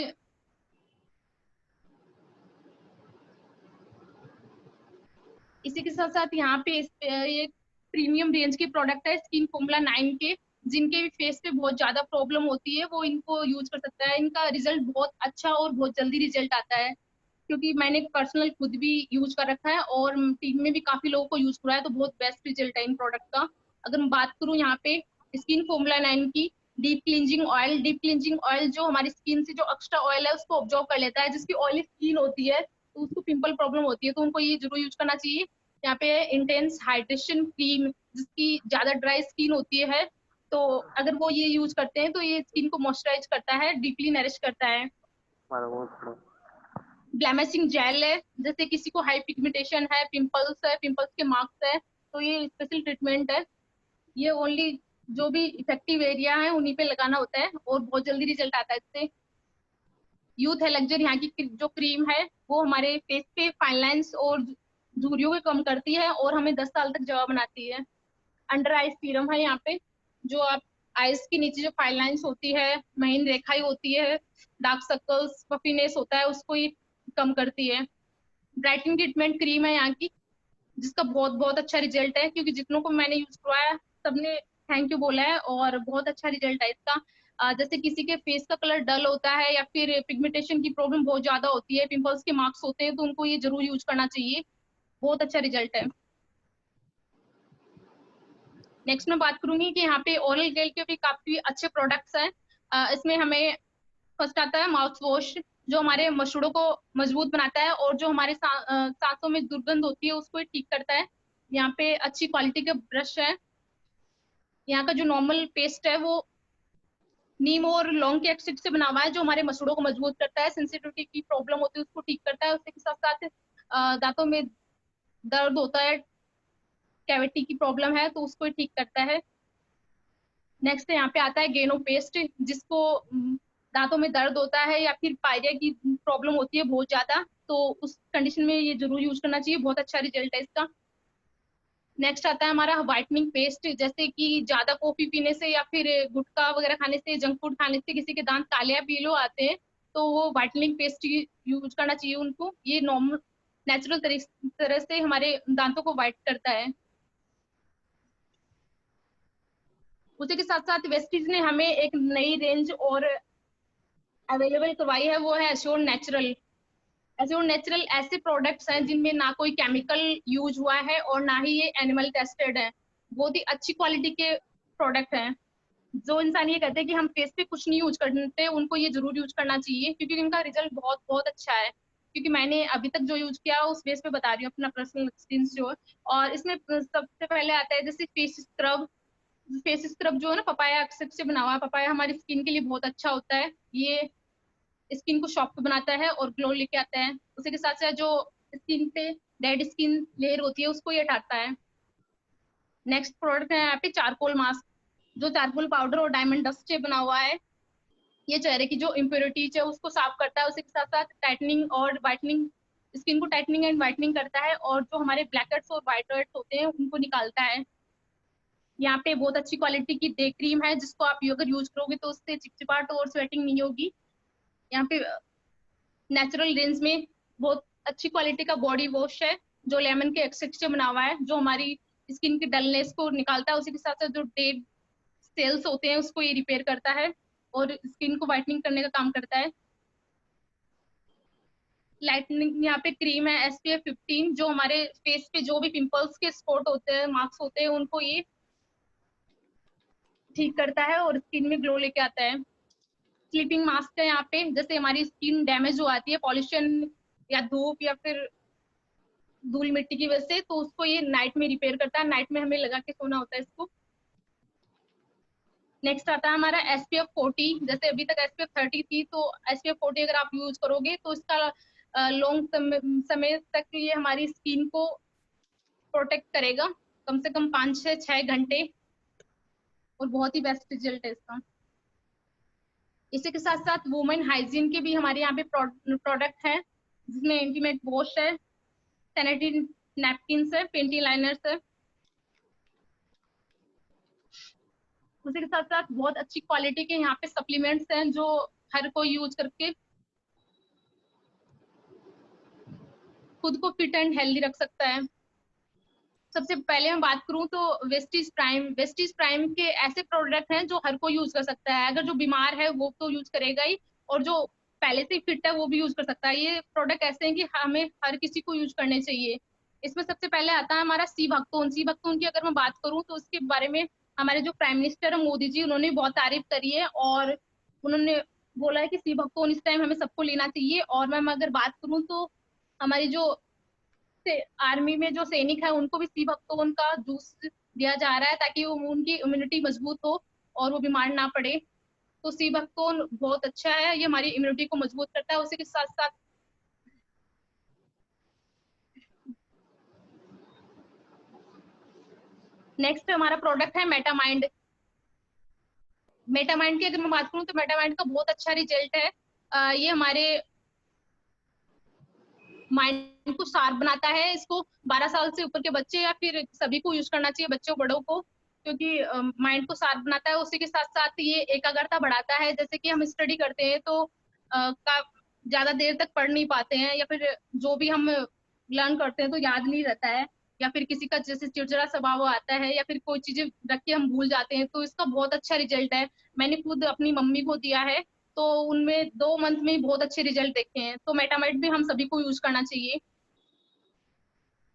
इसी के साथ साथ यहाँ पे एक प्रीमियम रेंज के प्रोडक्ट है स्किन फॉर्मूला 9 के, जिनके भी फेस पे बहुत ज्यादा प्रॉब्लम होती है वो इनको यूज कर सकता है। इनका रिजल्ट बहुत अच्छा और बहुत जल्दी रिजल्ट आता है क्योंकि मैंने पर्सनल खुद भी यूज कर रखा है और टीम में भी काफी लोगों को यूज कराया तो बहुत बेस्ट रिजल्ट है इन प्रोडक्ट का। अगर मैं बात करूँ यहाँ पे स्किन फॉर्मूला 9 की डीप क्लींजिंग ऑयल जो हमारी स्किन से जो एक्स्ट्रा ऑयल है उसको ऑब्जॉर्व कर लेता है। जिसकी ऑयली स्किन होती है तो उसको पिंपल प्रॉब्लम होती है तो उनको ये जरूर यूज करना चाहिए। यहाँ पे इंटेंस हाइड्रेशन क्रीम जिसकी ज्यादा ड्राई स्किन होती है तो अगर वो ये यूज करते हैं तो ये स्किन को मॉइस्चराइज करता है, डीपली नरिश करता है। ग्लैमसिंग जेल है, जैसे किसी को हाई पिगमेंटेशन है, पिंपल्स है, पिंपल्स के मार्क्स है, तो ये स्पेशल ट्रीटमेंट है। ये ओनली जो भी इफेक्टिव एरिया है उन्हीं पे लगाना होता है और बहुत जल्दी रिजल्ट आता है इससे। यूथ एलेक्जर यहाँ की जो क्रीम है वो हमारे फेस पे फाइन लाइंस और झुर्रियों को कम करती है और हमें 10 साल तक जवाब बनाती है। अंडर आइज सीरम है यहाँ पे, जो आप आइज के नीचे जो फाइन लाइंस होती है, महीन रेखाएं होती है, डार्क सर्कल्स, पफीनेस होता है, उसको ये कम करती है। ब्राइटनिंग ट्रीटमेंट क्रीम है यहाँ की, जिसका बहुत बहुत अच्छा रिजल्ट है, क्योंकि जितनों को मैंने यूज करवाया सबने थैंक यू बोला है और बहुत अच्छा रिजल्ट है इसका। जैसे किसी के फेस का कलर डल होता है या फिर पिगमेंटेशन की प्रॉब्लम बहुत ज्यादा होती है, पिंपल्स के मार्क्स होते हैं, तो उनको ये जरूर यूज करना चाहिए, बहुत अच्छा रिजल्ट है। नेक्स्ट मैं बात करूंगी कि यहाँ पे ओरल केयर के भी काफी अच्छे प्रोडक्ट्स हैं। इसमें हमें फर्स्ट आता है माउथ वॉश, जो हमारे मसूड़ों को मजबूत बनाता है और जो हमारे सांसों में दुर्गंध होती है उसको ठीक करता है। यहाँ पे अच्छी क्वालिटी का ब्रश है। यहाँ का जो नॉर्मल पेस्ट है वो नीम और लौंग के एक्सट्रैक्ट से बना हुआ है, जो हमारे मसूड़ों को मजबूत करता है, सेंसिटिविटी की प्रॉब्लम होती है उसको ठीक करता है। उसके साथ साथ दांतों में दर्द होता है, कैविटी की प्रॉब्लम है, तो उसको ठीक करता है। नेक्स्ट यहाँ पे आता है गेनो पेस्ट, जिसको दांतों में दर्द होता है या फिर पायरिया की प्रॉब्लम होती है बहुत ज्यादा, तो उस कंडीशन में ये जरूर यूज करना चाहिए, बहुत अच्छा रिजल्ट है इसका। नेक्स्ट आता है हमारा व्हाइटनिंग पेस्ट, जैसे कि ज्यादा कॉफी पीने से या फिर गुटखा वगैरह खाने से, जंक फूड खाने से किसी के दांत काले या पीले आते हैं, तो वो व्हाइटनिंग पेस्ट यूज करना चाहिए उनको। ये नॉर्मल नेचुरल तरह से हमारे दांतों को व्हाइट करता है। उसी के साथ साथ वेस्टीज ने हमें एक नई रेंज और अवेलेबल करवाई है, वो है एश्योर नेचुरल। एश्योर नेचुरल ऐसे प्रोडक्ट्स हैं जिनमें ना कोई केमिकल यूज हुआ है और ना ही ये एनिमल टेस्टेड है, बहुत ही अच्छी क्वालिटी के प्रोडक्ट हैं। जो इंसान ये कहते हैं कि हम फेस पे कुछ नहीं यूज करते, उनको ये जरूर यूज करना चाहिए, क्योंकि इनका रिजल्ट बहुत बहुत अच्छा है। क्योंकि मैंने अभी तक जो यूज किया उस बेस पे बता रही हूँ अपना पर्सनल एक्सपीरियंस जो है। और इसमें सबसे पहले आता है जैसे फेस स्क्रब। फेस स्क्रब जो है ना, पपाया एक्सेप्ट से बना हुआ है। पपाया हमारी स्किन के लिए बहुत अच्छा होता है, ये स्किन को सॉफ्ट बनाता है और ग्लो लेके आता है। उसी के साथ साथ जो स्किन पे डेड स्किन लेयर होती है उसको ये हटाता है। नेक्स्ट प्रोडक्ट है यहाँ पे चारकोल मास्क, जो चारकोल पाउडर और डायमंड डस्ट से बना हुआ है। ये चेहरे की जो इम्प्योरिटीज है उसको साफ करता है, उसी के साथ साथ टाइटनिंग और व्हाइटनिंग, स्किन को टाइटनिंग एंड व्हाइटनिंग करता है, और जो हमारे ब्लैक हेड्स और व्हाइट हेड्स होते हैं उनको निकालता है। यहाँ पे बहुत अच्छी क्वालिटी की डे क्रीम है, जिसको आप अगर यूज करोगे तो उससे चिपचिपाहट और स्वेटिंग नहीं होगी। यहाँ पे नेचुरल रेंज में बहुत अच्छी क्वालिटी का बॉडी वॉश है, जो लेमन के एक्सट्रैक्ट से बना हुआ है, जो हमारी स्किन की डलनेस को निकालता है। उसी के साथ साथ जो डेड सेल्स होते हैं उसको ये रिपेयर करता है और स्किन को व्हाइटनिंग करने का काम करता है। लाइटनिंग यहाँ पे क्रीम है SPF 15, जो हमारे फेस पे जो भी पिंपल्स के स्पॉट होते हैं, मार्क्स होते हैं, उनको ये ठीक करता है और स्किन में ग्लो लेके आता है। स्लीपिंग मास्क है यहाँ पे, जैसे हमारी स्किन डैमेज हो आती है पॉल्यूशन या धूप या फिर धूल मिट्टी की वजह से, तो उसको ये नाइट में रिपेयर करता है। नाइट में हमें लगा के सोना होता है इसको। नेक्स्ट आता है हमारा SPF 40, जैसे अभी तक SPF 30 थी, तो SPF 40 अगर आप यूज करोगे तो इसका लॉन्ग समय तक ये हमारी स्किन को प्रोटेक्ट करेगा, कम से कम 5 से 6 घंटे, और बहुत ही बेस्ट रिजल्ट है इसका। इसी के साथ साथ वुमेन हाइजीन के भी हमारे यहाँ पे प्रोडक्ट है, जिसमें इंटीमेट वॉश है, सैनिटरी नैपकिन है, पेंटी लाइनर्स है। उसी के साथ साथ बहुत अच्छी क्वालिटी के यहाँ पे सप्लीमेंट्स हैं, जो हर कोई यूज करके खुद को फिट एंड हेल्दी रख सकता है। सबसे पहले मैं बात करूं तो वेस्टीज प्राइम। वेस्टीज प्राइम के ऐसे प्रोडक्ट हैं जो हर कोई यूज कर सकता है। अगर जो बीमार है वो तो यूज करेगा ही, और जो पहले से फिट है वो भी यूज कर सकता है। ये प्रोडक्ट ऐसे हैं कि हमें हर किसी को यूज करने चाहिए। इसमें सबसे पहले आता है हमारा सी भक्तोन। सी भक्तोन की अगर मैं बात करूं तो उसके बारे में हमारे जो प्राइम मिनिस्टर है मोदी जी, उन्होंने बहुत तारीफ करी है, और उन्होंने बोला है कि सी भक्तोन इस टाइम हमें सबको लेना चाहिए। और मैं अगर बात करूं तो हमारी जो आर्मी में जो सैनिक है उनको भी सी भक्तोन का जूस दिया जा रहा है, ताकि उनकी इम्यूनिटी मजबूत हो और वो बीमार ना पड़े। तो सी भक्तोन बहुत अच्छा है, ये हमारी इम्यूनिटी को मजबूत करता है। उसी के साथ साथ नेक्स्ट हमारा प्रोडक्ट है मेटामाइंड। मेटामाइंड की अगर मैं बात करूं तो मेटामाइंड का बहुत अच्छा रिजल्ट है। ये हमारे माइंड को शार्प बनाता है। इसको 12 साल से ऊपर के बच्चे या फिर सभी को यूज करना चाहिए, बच्चों बड़ों को, क्योंकि माइंड को शार्प बनाता है। उसी के साथ साथ ये एकाग्रता बढ़ाता है। जैसे कि हम स्टडी करते हैं तो ज्यादा देर तक पढ़ नहीं पाते हैं, या फिर जो भी हम लर्न करते हैं तो याद नहीं रहता है, या फिर किसी का जैसे चिड़चिड़ा स्वभाव आता है, या फिर कोई चीजें रख के हम भूल जाते हैं। तो इसका बहुत अच्छा रिजल्ट है। मैंने खुद अपनी मम्मी को दिया है, तो उनमें 2 मंथ में ही बहुत अच्छे रिजल्ट देखे हैं। तो मेटामाइट भी हम सभी को यूज करना चाहिए।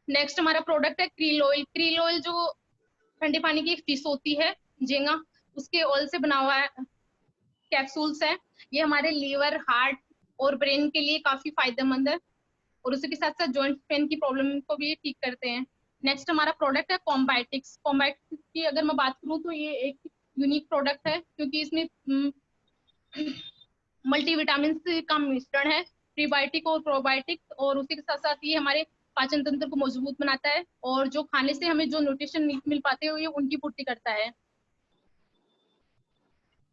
नेक्स्ट हमारा प्रोडक्ट है क्रील ऑयल। क्रील ऑयल जो ठंडे पानी की फिश होती है, झींगा, उसके ऑयल से बना हुआ है कैप्सूल्स है। ये हमारे लीवर, हार्ट और ब्रेन के लिए काफी फायदेमंद है, और उसी के साथ साथ जॉइंट पेन की प्रॉब्लम को भी ठीक करते हैं। नेक्स्ट हमारा प्रोडक्ट है कॉम्बायोटिक्स। कॉम्बायोटिक्स की अगर मैं बात करूं तो ये एक यूनिक प्रोडक्ट है, क्योंकि इसमें मल्टीविटामिन का मिश्रण है, प्रीबायोटिक और प्रोबायोटिक, और उसी के साथ साथ ये हमारे पाचन तंत्र को मजबूत बनाता है, और जो खाने से हमें जो न्यूट्रिशन मिल पाते हैं ये उनकी पूर्ति करता है।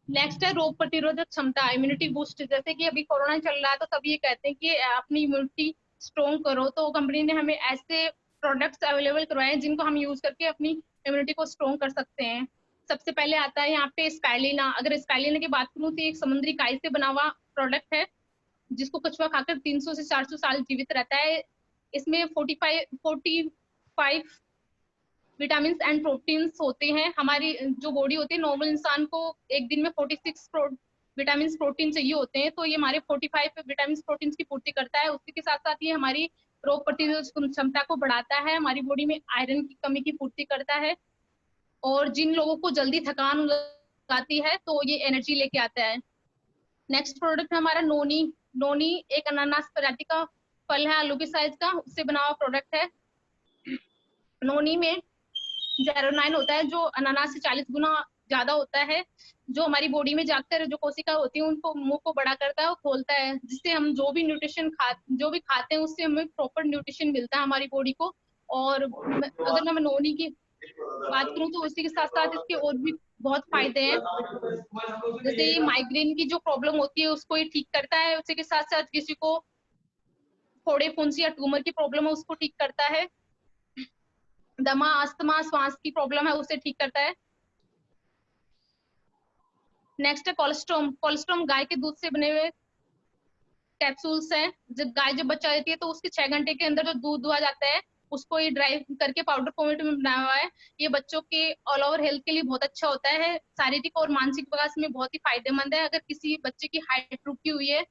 नेक्स्ट है रोग प्रतिरोधक क्षमता, इम्यूनिटी बूस्ट। जैसे कि अभी कोरोना चल रहा है तो सभी ये कहते हैं कि अपनी इम्यूनिटी स्ट्रॉन्ग करो, तो कंपनी ने हमें ऐसे प्रोडक्ट्स अवेलेबल करवाए हैं जिनको हम यूज करके अपनी इम्यूनिटी को स्ट्रॉन्ग कर सकते हैं। सबसे पहले आता है यहाँ पे स्पाइलिना। अगर स्पाइलिना की बात करूँ तो एक समुद्री काई से बना हुआ प्रोडक्ट है, जिसको कछुआ खाकर 300 से 400 साल जीवित रहता है। इसमें 45 विटामिन एंड प्रोटीन्स होते हैं। हमारी जो बॉडी होती है, नॉर्मल इंसान को एक दिन में 46 विटामिन प्रोटीन चाहिए होते हैं, तो ये हमारे 45 विटामिन प्रोटीन की पूर्ति करता है। उसी के साथ साथ ये हमारी रोग प्रतिरोधक क्षमता को बढ़ाता है, हमारी बॉडी में आयरन की कमी की पूर्ति करता है, और जिन लोगों को जल्दी थकान आती है तो ये एनर्जी लेके आता है। नेक्स्ट प्रोडक्ट है हमारा नोनी। नोनी एक अनानास प्रजाति का फल है, आलू के साइज का, उससे बना हुआ प्रोडक्ट है। नोनी में जेरोनाइन होता है, जो अनानास से 40 गुना ज्यादा होता है, जो हमारी बॉडी में जाकर जो कोशिका होती है उनको मुंह को बड़ा करता है और खोलता है, जिससे हम जो भी खाते हैं उससे हमें प्रॉपर न्यूट्रिशन मिलता है हमारी बॉडी को। और अगर मैं नोनी की बात करूं तो उसी के साथ साथ इसके और भी बहुत फायदे हैं। जैसे ये माइग्रेन की जो प्रॉब्लम होती है उसको ये ठीक करता है। उसी के साथ साथ किसी को फोड़े फुंसी या ट्यूमर की प्रॉब्लम है उसको ठीक करता है। दमा, अस्थमा, श्वास की प्रॉब्लम है उसे ठीक करता है। नेक्स्ट है कोलेस्ट्रॉम। कोलेस्ट्रॉम गाय के दूध से बने हुए कैप्सूल्स हैं। जब गाय बच्चा देती है तो उसके 6 घंटे के अंदर जो दूध दुहा जाता है उसको ये ड्राई करके पाउडर फॉर्मेट में बनाया हुआ है। ये बच्चों के ऑल ओवर हेल्थ के लिए बहुत अच्छा होता है, शारीरिक और मानसिक विकास में बहुत ही फायदेमंद है। अगर किसी बच्चे की हाइट रुकी हुई है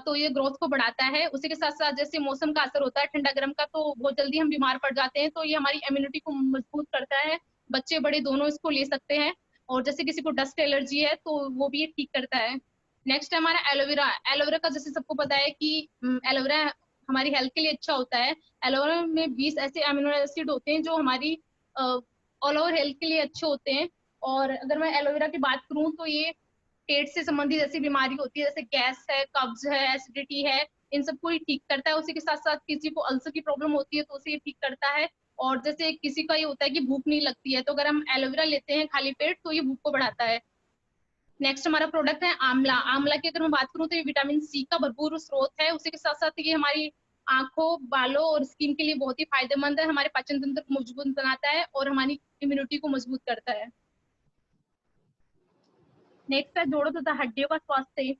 तो ये ग्रोथ को बढ़ाता है। उसी के साथ साथ जैसे मौसम का असर होता है ठंडा गर्म का, तो बहुत जल्दी हम बीमार पड़ जाते हैं, तो ये हमारी इम्यूनिटी को मजबूत करता है। बच्चे बड़े दोनों इसको ले सकते हैं। और जैसे किसी को डस्ट एलर्जी है तो वो भी ये ठीक करता है। नेक्स्ट है हमारा एलोवेरा। एलोवेरा का जैसे सबको पता है कि एलोवेरा हमारी हेल्थ के लिए अच्छा होता है। एलोवेरा में 20 ऐसे अमीनो एसिड होते हैं जो हमारी ऑल ओवर हेल्थ के लिए अच्छे होते हैं। और अगर मैं एलोवेरा की बात करूं तो ये पेट से संबंधित ऐसी बीमारी होती है जैसे गैस है, कब्ज है, एसिडिटी है, इन सबको ये ठीक करता है। उसी के साथ साथ किसी को अल्सर की प्रॉब्लम होती है तो उसे ये ठीक करता है। और जैसे किसी का ये होता है कि भूख नहीं लगती है, तो अगर हम एलोवेरा लेते हैं खाली पेट तो ये भूख को बढ़ाता है। नेक्स्ट हमारा प्रोडक्ट है आंवला। आंवला की अगर मैं बात करूं तो ये विटामिन सी का भरपूर स्रोत है। उसी के साथ साथ ये हमारी आंखों, बालों और स्किन के लिए बहुत ही फायदेमंद है, हमारे पाचन तंत्र को मजबूत बनाता है और हमारी इम्यूनिटी को मजबूत करता है। नेक्स्ट है जोड़ों तथा हड्डियों का स्वास्थ्य।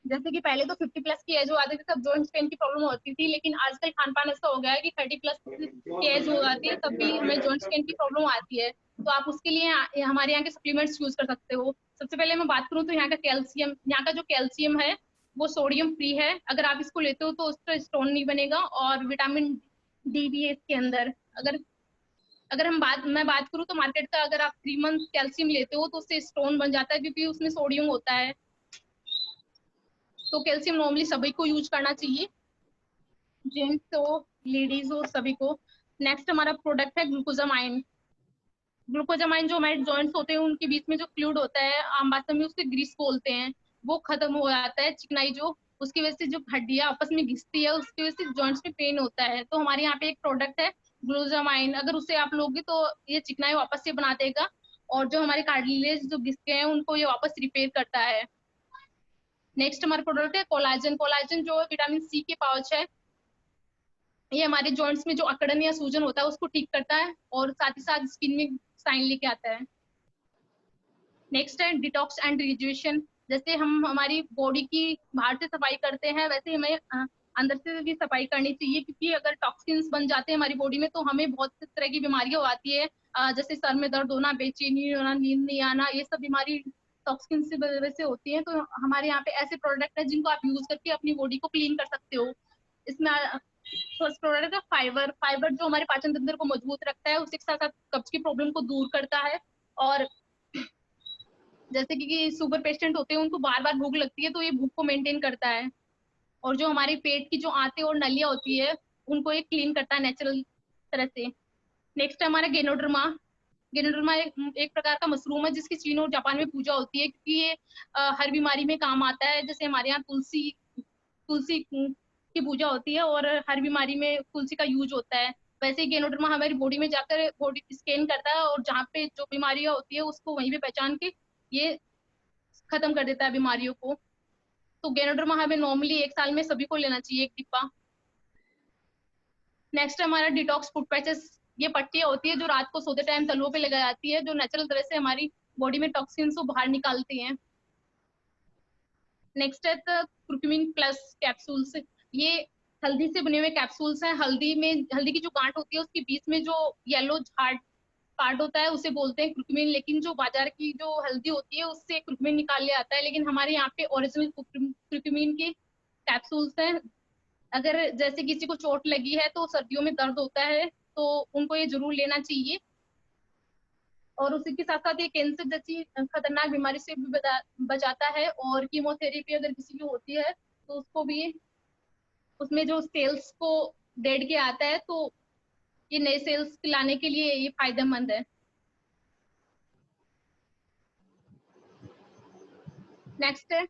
जैसे कि पहले तो 50 प्लस की एज हो जाती थी तब जॉइंट पेन की प्रॉब्लम होती थी, लेकिन आजकल खान पान ऐसा हो गया है कि 30 प्लस की एज हो जाती है तब भी हमें जॉइंट पेन की प्रॉब्लम आती है। तो आप उसके लिए हमारे यहाँ के सप्लीमेंट्स यूज कर सकते हो। सबसे पहले मैं बात करूँ तो यहाँ का जो कैल्शियम है वो सोडियम फ्री है। अगर आप इसको लेते हो तो उसका स्टोन नहीं बनेगा, और विटामिन डी भी है इसके अंदर। अगर मैं बात करूँ तो मार्केट का अगर आप 3 मंथ कैल्शियम लेते हो तो उससे स्टोन बन जाता है, क्योंकि उसमें सोडियम होता है। तो कैल्शियम नॉर्मली सभी को यूज करना चाहिए, जेंट्स हो, लेडीज हो, सभी को। नेक्स्ट हमारा प्रोडक्ट है ग्लूकोजामाइन। ग्लूकोजामाइन जो हमारे जॉइंट्स होते हैं उनके बीच में जो फ्लूइड होता है, आम भाषा में उसके ग्रीस बोलते हैं, वो खत्म हो जाता है, चिकनाई जो उसकी वजह से जो हड्डियां आपस में घिसती है उसकी वजह से जॉइंट्स में पेन होता है। तो हमारे यहाँ पे एक प्रोडक्ट है ग्लूकोजामाइन, अगर उसे आप लोगे तो ये चिकनाई वापस से बना देगा और जो हमारे कार्टिलेज जो घिसते हैं उनको ये वापस रिपेयर करता है। नेक्स्ट हमारा प्रोडक्ट है कोलाजन। कोलाजन जो विटामिन सी के पाउच है, ये हमारे जॉइंट्स में जो अकड़न या सूजन होता है उसको ठीक करता है और साथ ही साथ स्किन में साइन लेके आता है। नेक्स्ट है डिटॉक्स एंड रिजुएशन। जैसे हम हमारी बॉडी की बाहर से सफाई करते हैं वैसे हमें अंदर से भी सफाई करनी चाहिए, क्योंकि अगर टॉक्सिन्स बन जाते हैं हमारी बॉडी में तो हमें बहुत तरह की बीमारियां आती है, जैसे सर में दर्द होना, बेचैनी होना, नींद नहीं आना, ये सब बीमारी टॉक्सिन से वजह से होती है। तो हमारे यहाँ पे ऐसे प्रोडक्ट है जिनको आप यूज करके अपनी बॉडी को क्लीन कर सकते हो। इसमें फर्स्ट प्रोडक्ट है फाइबर। फाइबर जो हमारे पाचन तंत्र को मजबूत रखता है, उसके साथ साथ कब्ज की प्रॉब्लम को दूर करता है। और जैसे कि शुगर पेशेंट होते हैं उनको बार बार भूख लगती है तो ये भूख को मेंटेन करता है। और जो हमारे पेट की जो आंतें और नलियां होती है उनको ये क्लीन करता है नेचुरल तरह से। नेक्स्ट है हमारा गेनोडर्मा। गेनोडर्मा एक प्रकार का मशरूम है जिसकी चीन और जापान में पूजा होती है, क्योंकि ये हर बीमारी में काम आता है। जैसे हमारे यहाँ तुलसी की पूजा होती है और हर बीमारी में तुलसी का यूज होता है, वैसे ही गेनोडर्मा हमारी बॉडी में जाकर बॉडी स्कैन करता है और जहाँ पे जो बीमारियां होती है उसको वहीं पे पहचान के ये खत्म कर देता है बीमारियों को। तो गेनोडर्मा हमें नॉर्मली 1 साल में सभी को लेना चाहिए 1 डिब्बा। नेक्स्ट हमारा डिटॉक्स फूड पैचेस। ये पट्टियां होती है जो रात को सोते टाइम तलवों पे लगाई जाती है, जो नेचुरल तरह से हमारी बॉडी में टॉक्सिन्स को बाहर निकालती हैं। नेक्स्ट है कुर्कुमिन प्लस कैप्सूल्स। ये हल्दी से बने हुए कैप्सूल्स हैं। हल्दी की जो गांठ होती है उसके बीच में जो येलो हार्ड पार्ट होता है उसे बोलते हैं कुर्कुमिन, लेकिन जो बाजार की जो हल्दी होती है उससे कुर्कुमिन निकाल लिया आता है, लेकिन हमारे यहाँ पे ओरिजिनल कुर्कुमिन की कैप्सूल्स हैं। अगर जैसे किसी को चोट लगी है तो सर्दियों में दर्द होता है तो उनको ये जरूर लेना चाहिए। और उसी के साथ साथ ये कैंसर जैसी खतरनाक बीमारी से भी बचाता है। और कीमोथेरेपी अगर किसी की होती है तो उसको भी उसमें जो सेल्स को डेड के आता है तो ये नए सेल्स लाने के लिए ये फायदेमंद है। नेक्स्ट है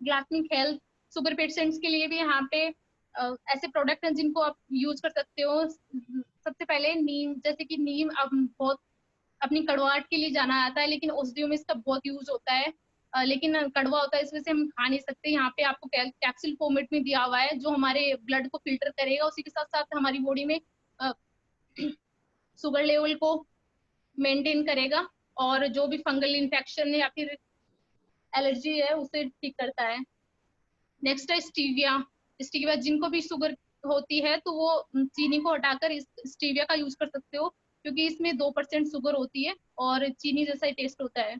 ग्लासमिक हेल्थ। शुगर पेशेंट्स के लिए भी यहाँ पे ऐसे प्रोडक्ट हैं जिनको आप यूज कर सकते हो। सबसे पहले नीम। जैसे कि नीम अब बहुत अपनी कड़वाहट के लिए जाना आता है, लेकिन औषधियों में इसका बहुत यूज होता है, लेकिन कड़वा होता है इस वजह से हम खा नहीं सकते। यहाँ पे आपको कैप्सूल फॉर्मेट में दिया हुआ है जो हमारे ब्लड को फिल्टर करेगा, उसी के साथ साथ हमारी बॉडी में शुगर लेवल को मेंटेन करेगा और जो भी फंगल इन्फेक्शन या फिर एलर्जी है उसे ठीक करता है। नेक्स्ट है स्टीविया। स्टीविया जिनको भी शुगर होती है तो वो चीनी को हटाकर इस स्टीविया का यूज कर सकते हो, क्योंकि इसमें 2% शुगर होती है और चीनी जैसा ही टेस्ट होता है।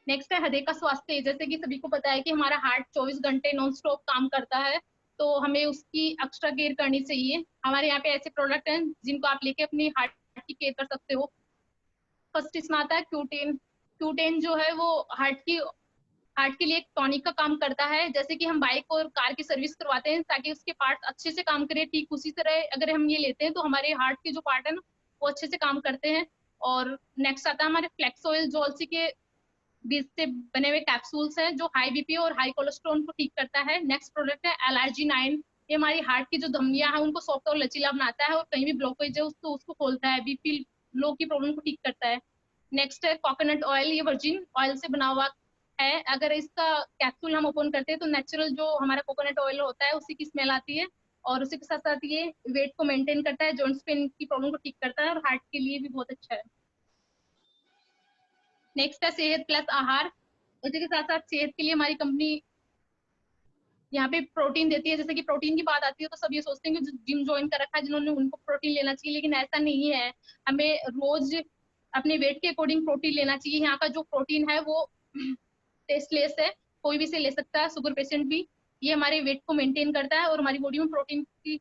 नेक्स्ट है हृदय का स्वास्थ्य। जैसे कि सभी को पता है कि हमारा हार्ट 24 घंटे नॉन स्टॉप काम करता है, तो हमें उसकी एक्स्ट्रा केयर करनी चाहिए। हमारे यहाँ पे ऐसे प्रोडक्ट हैं जिनको आप लेके अपनी हार्ट की केयर कर सकते हो। फर्स्ट इसमें आता है क्यूटेन। क्यूटेन जो है वो हार्ट के लिए एक टॉनिक का काम करता है। जैसे कि हम बाइक और कार की सर्विस करवाते हैं ताकि उसके पार्ट अच्छे से काम करें, ठीक उसी तरह अगर हम ये लेते हैं तो हमारे हार्ट के जो पार्ट है ना वो अच्छे से काम करते हैं। और नेक्स्ट आता है हमारे फ्लेक्स ऑयल, जो अलसी के बीज से बने हुए कैप्सूल्स हैं जो हाई बीपी और हाई कोलेस्ट्रॉल को ठीक करता है। नेक्स्ट प्रोडक्ट है एलर्जी 9। ये हमारी हार्ट की जो धमनियां हैं उनको सॉफ्ट और लचीला बनाता है और कहीं भी ब्लॉकेज है उसको खोलता है, बीपी लो की प्रॉब्लम को ठीक करता है। नेक्स्ट है कोकोनट ऑयल। ये वर्जिन ऑयल से बना हुआ है। अगर इसका कैप्सूल हम ओपन करते हैं तो नेचुरल जो हमारा कोकोनट ऑयल होता है उसी की स्मेल आती है और उसी के साथ साथ ये वेट को मेंटेन करता है, जॉइंट्स पेन की प्रॉब्लम को ठीक करता है और हार्ट के लिए भी बहुत अच्छा है। नेक्स्ट है सेहत प्लस आहार। उसी के साथ साथ सेहत के लिए हमारी कंपनी यहाँ पे प्रोटीन देती है। जैसे कि प्रोटीन की बात आती है तो सब ये सोचते हैं कि जिम ज्वाइन कर रखा है जिन्होंने उनको प्रोटीन लेना चाहिए, लेकिन ऐसा नहीं है। हमें रोज अपने वेट के अकॉर्डिंग प्रोटीन लेना चाहिए। यहाँ का जो प्रोटीन है वो टेस्टलेस है, कोई भी से ले सकता है, शुगर पेशेंट भी। ये हमारे वेट को मेंटेन करता है और हमारी बॉडी में प्रोटीन की